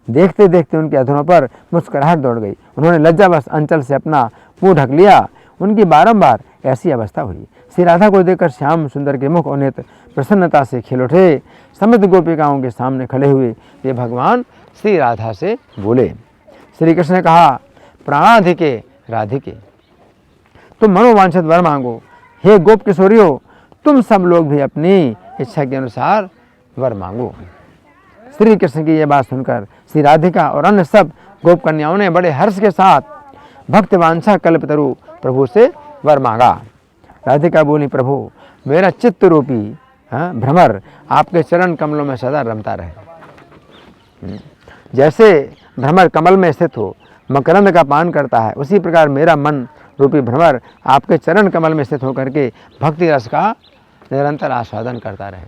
देखते देखते उनके अधरों पर मुस्कुराहट दौड़ गई। उन्होंने लज्जावश अंचल से अपना मुंह ढक लिया। उनकी बारंबार ऐसी अवस्था हुई। श्री राधा को देखकर श्याम सुंदर के मुख और नेत्र प्रसन्नता से खिल उठे। समस्त गोपिकाओं के सामने खड़े हुए ये भगवान श्री राधा से बोले। श्री कृष्ण ने कहा, प्राणाधिके राधिके, तुम मनोवांछित वर मांगो। हे गोप किशोरियों, तुम सब लोग भी अपनी इच्छा के अनुसार वर मांगो। श्री कृष्ण की यह बात सुनकर श्री राधिका और अन्य सब गोप कन्याओं ने बड़े हर्ष के साथ भक्त वांछा कल्पतरु प्रभु से वर मांगा। राधिका बोली, प्रभु मेरा चित्त रूपी भ्रमर आपके चरण कमलों में सदा रमता रहे। जैसे भ्रमर कमल में स्थित हो मकरंद का पान करता है, उसी प्रकार मेरा मन रूपी भ्रमर आपके चरण कमल में स्थित होकर के भक्ति रस का निरंतर आस्वादन करता रहे।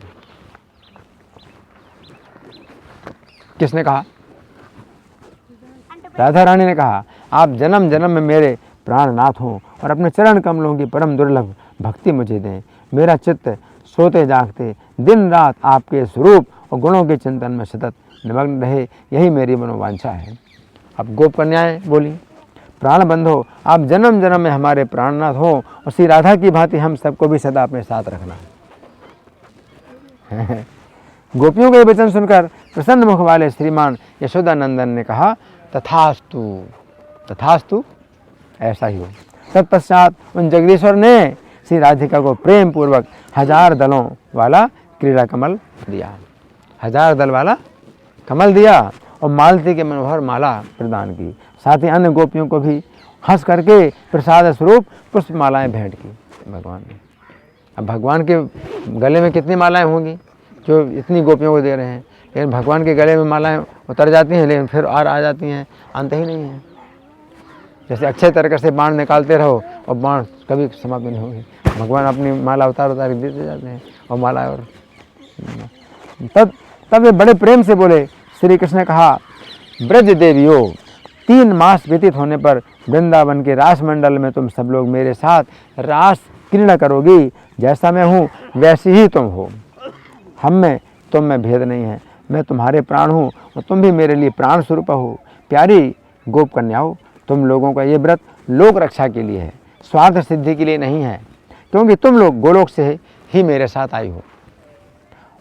किसने कहा? राधा रानी ने कहा, आप जन्म जन्म में मेरे प्राणनाथ हों और अपने चरण कमलों की परम दुर्लभ भक्ति मुझे दें। मेरा चित्त सोते जागते दिन रात आपके स्वरूप और गुणों के चिंतन में सतत निमग्न रहे, यही मेरी मनोवांछा है। अब गोप कन्याएं बोली, प्राण बंधो, आप जन्म जन्म में हमारे प्राणनाथ हो और श्री राधा की भांति हम सबको भी सदा अपने साथ रखना। गोपियों के वचन सुनकर प्रसन्न मुख वाले श्रीमान यशोदानंदन ने कहा, तथास्तु तथास्तु, ऐसा ही हो। तत्पश्चात उन जगदीश्वर ने श्री राधिका को प्रेम पूर्वक 1000 दलों वाला क्रीड़ा कमल दिया, 1000 दल वाला कमल दिया और मालती के मनोहर माला प्रदान की। साथ ही अन्य गोपियों को भी हंस करके प्रसाद स्वरूप पुष्प मालाएं भेंट की भगवान ने। अब भगवान के गले में कितनी मालाएं होंगी जो इतनी गोपियों को दे रहे हैं, लेकिन भगवान के गले में मालाएं उतर जाती हैं लेकिन फिर और आ जाती हैं, अंत ही नहीं है। जैसे अच्छे तरीके से बाण निकालते रहो और बाण कभी समाप्त नहीं होगी। भगवान अपनी माला उतार उतार देते जाते हैं और माला और तब वे बड़े प्रेम से बोले। श्री कृष्ण ने कहा, ब्रज देवियों, 3 मास व्यतीत होने पर वृंदावन के रास मंडल में तुम सब लोग मेरे साथ रास क्रीड़ा करोगी। जैसा मैं हूँ वैसी ही तुम हो। हम में तुम में भेद नहीं है। मैं तुम्हारे प्राण हूँ और तुम भी मेरे लिए प्राण स्वरूप हो। प्यारी गोप कन्याओं, तुम लोगों का ये व्रत लोक रक्षा के लिए है, स्वार्थ सिद्धि के लिए नहीं है, क्योंकि तुम लोग गोलोक से ही मेरे साथ आई हो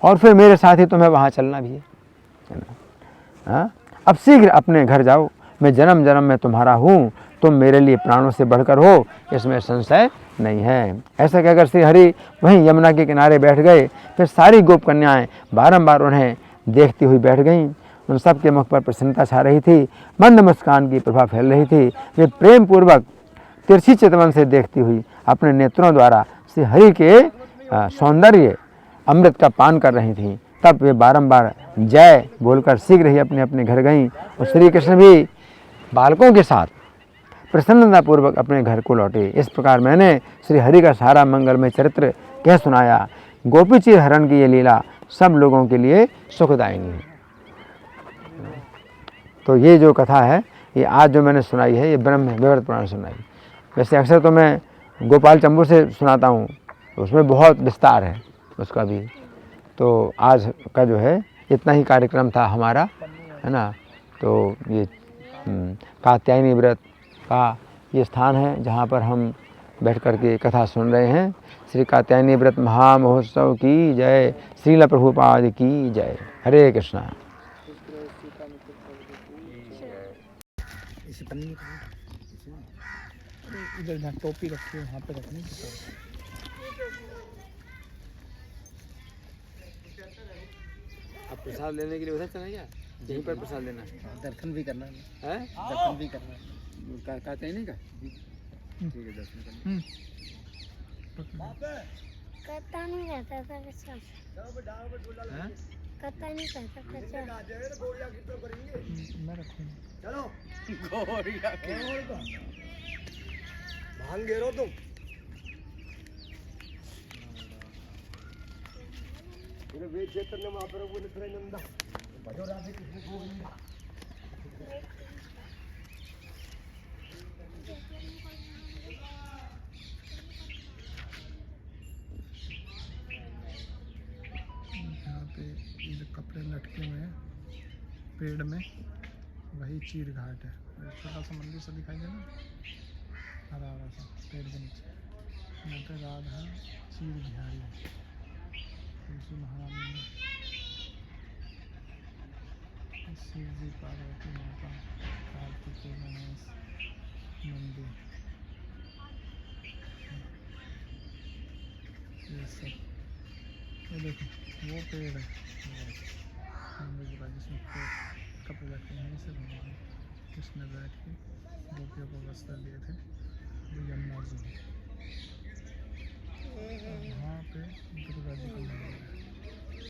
और फिर मेरे साथ ही तुम्हें वहाँ चलना भी है ना। हाँ? अब शीघ्र अपने घर जाओ। मैं जन्म जन्म में तुम्हारा हूँ, तुम मेरे लिए प्राणों से बढ़कर हो, इसमें संशय नहीं है। ऐसा कहकर श्री हरि वहीं यमुना के किनारे बैठ गए। फिर सारी गोप कन्याएं बारंबार उन्हें देखती हुई बैठ गईं। उन सब के मुख पर प्रसन्नता छा रही थी, मंद मुस्कान की प्रभा फैल रही थी। वे प्रेम पूर्वक तिरछी चितवन से देखती हुई अपने नेत्रों द्वारा श्री हरि के सौंदर्य अमृत का पान कर रही थीं। तब वे बारंबार जय बोलकर शीघ्र ही अपने अपने घर गईं और श्री कृष्ण भी बालकों के साथ प्रसन्नतापूर्वक अपने घर को लौटे। इस प्रकार मैंने श्री हरि का सारा मंगलमय चरित्र कह सुनाया। गोपीचीर हरण की ये लीला सब लोगों के लिए सुखदायिनी है। तो ये जो कथा है, ये आज जो मैंने सुनाई है, ये ब्रह्म वैवर्त पुराण सुनाई। वैसे अक्सर तो मैं गोपाल चंबू से सुनाता हूँ, उसमें बहुत विस्तार है उसका भी। तो आज का जो है इतना ही कार्यक्रम था हमारा, है ना। तो ये कात्यायनी व्रत का ये स्थान है जहाँ पर हम बैठ कर के कथा सुन रहे हैं। श्री कात्यायनी व्रत महामहोत्सव की जय। श्रील प्रभुपाद की जय। हरे कृष्णा। इधर जहाँ टोपी रखी है वहाँ पे रखनी। अब प्रसाद लेने के लिए उधर चला गया, यहीं पर प्रसाद लेना दर्शन भी करना है। दर्शन भी करना कहते हैं नहीं का ठीक है, दर्शन करना। करता नहीं रहता था प्रसाद, करता नहीं रहता प्रसाद। मैं रखूँगा। चलो भांग गे रहो तुम। वे चैतन्य महाप्रभु नित्यानंद भजो राधे कृष्ण गोविंद। यहाँ पे ये जो कपड़े लटके हुए हैं पेड़ में, वही चीर घाट है। छोटा सा मंदिर सा दिखाई दे रहा है, हरा हरा सा पेड़ के नीचे। यहाँ पे राधा चीर बिहारी है, तुलसी महारानी है, शिव जी, पार्वती माता, कार्तिकेय गणेश मंदिर, ये सब। ये देखो वो पेड़ है मंदिर का जिसमें कपड़े रखे हैं। इसे भगवान कृष्ण बैठ के गोपियों को वस्त्र दिए थे, वो यमुना जी है।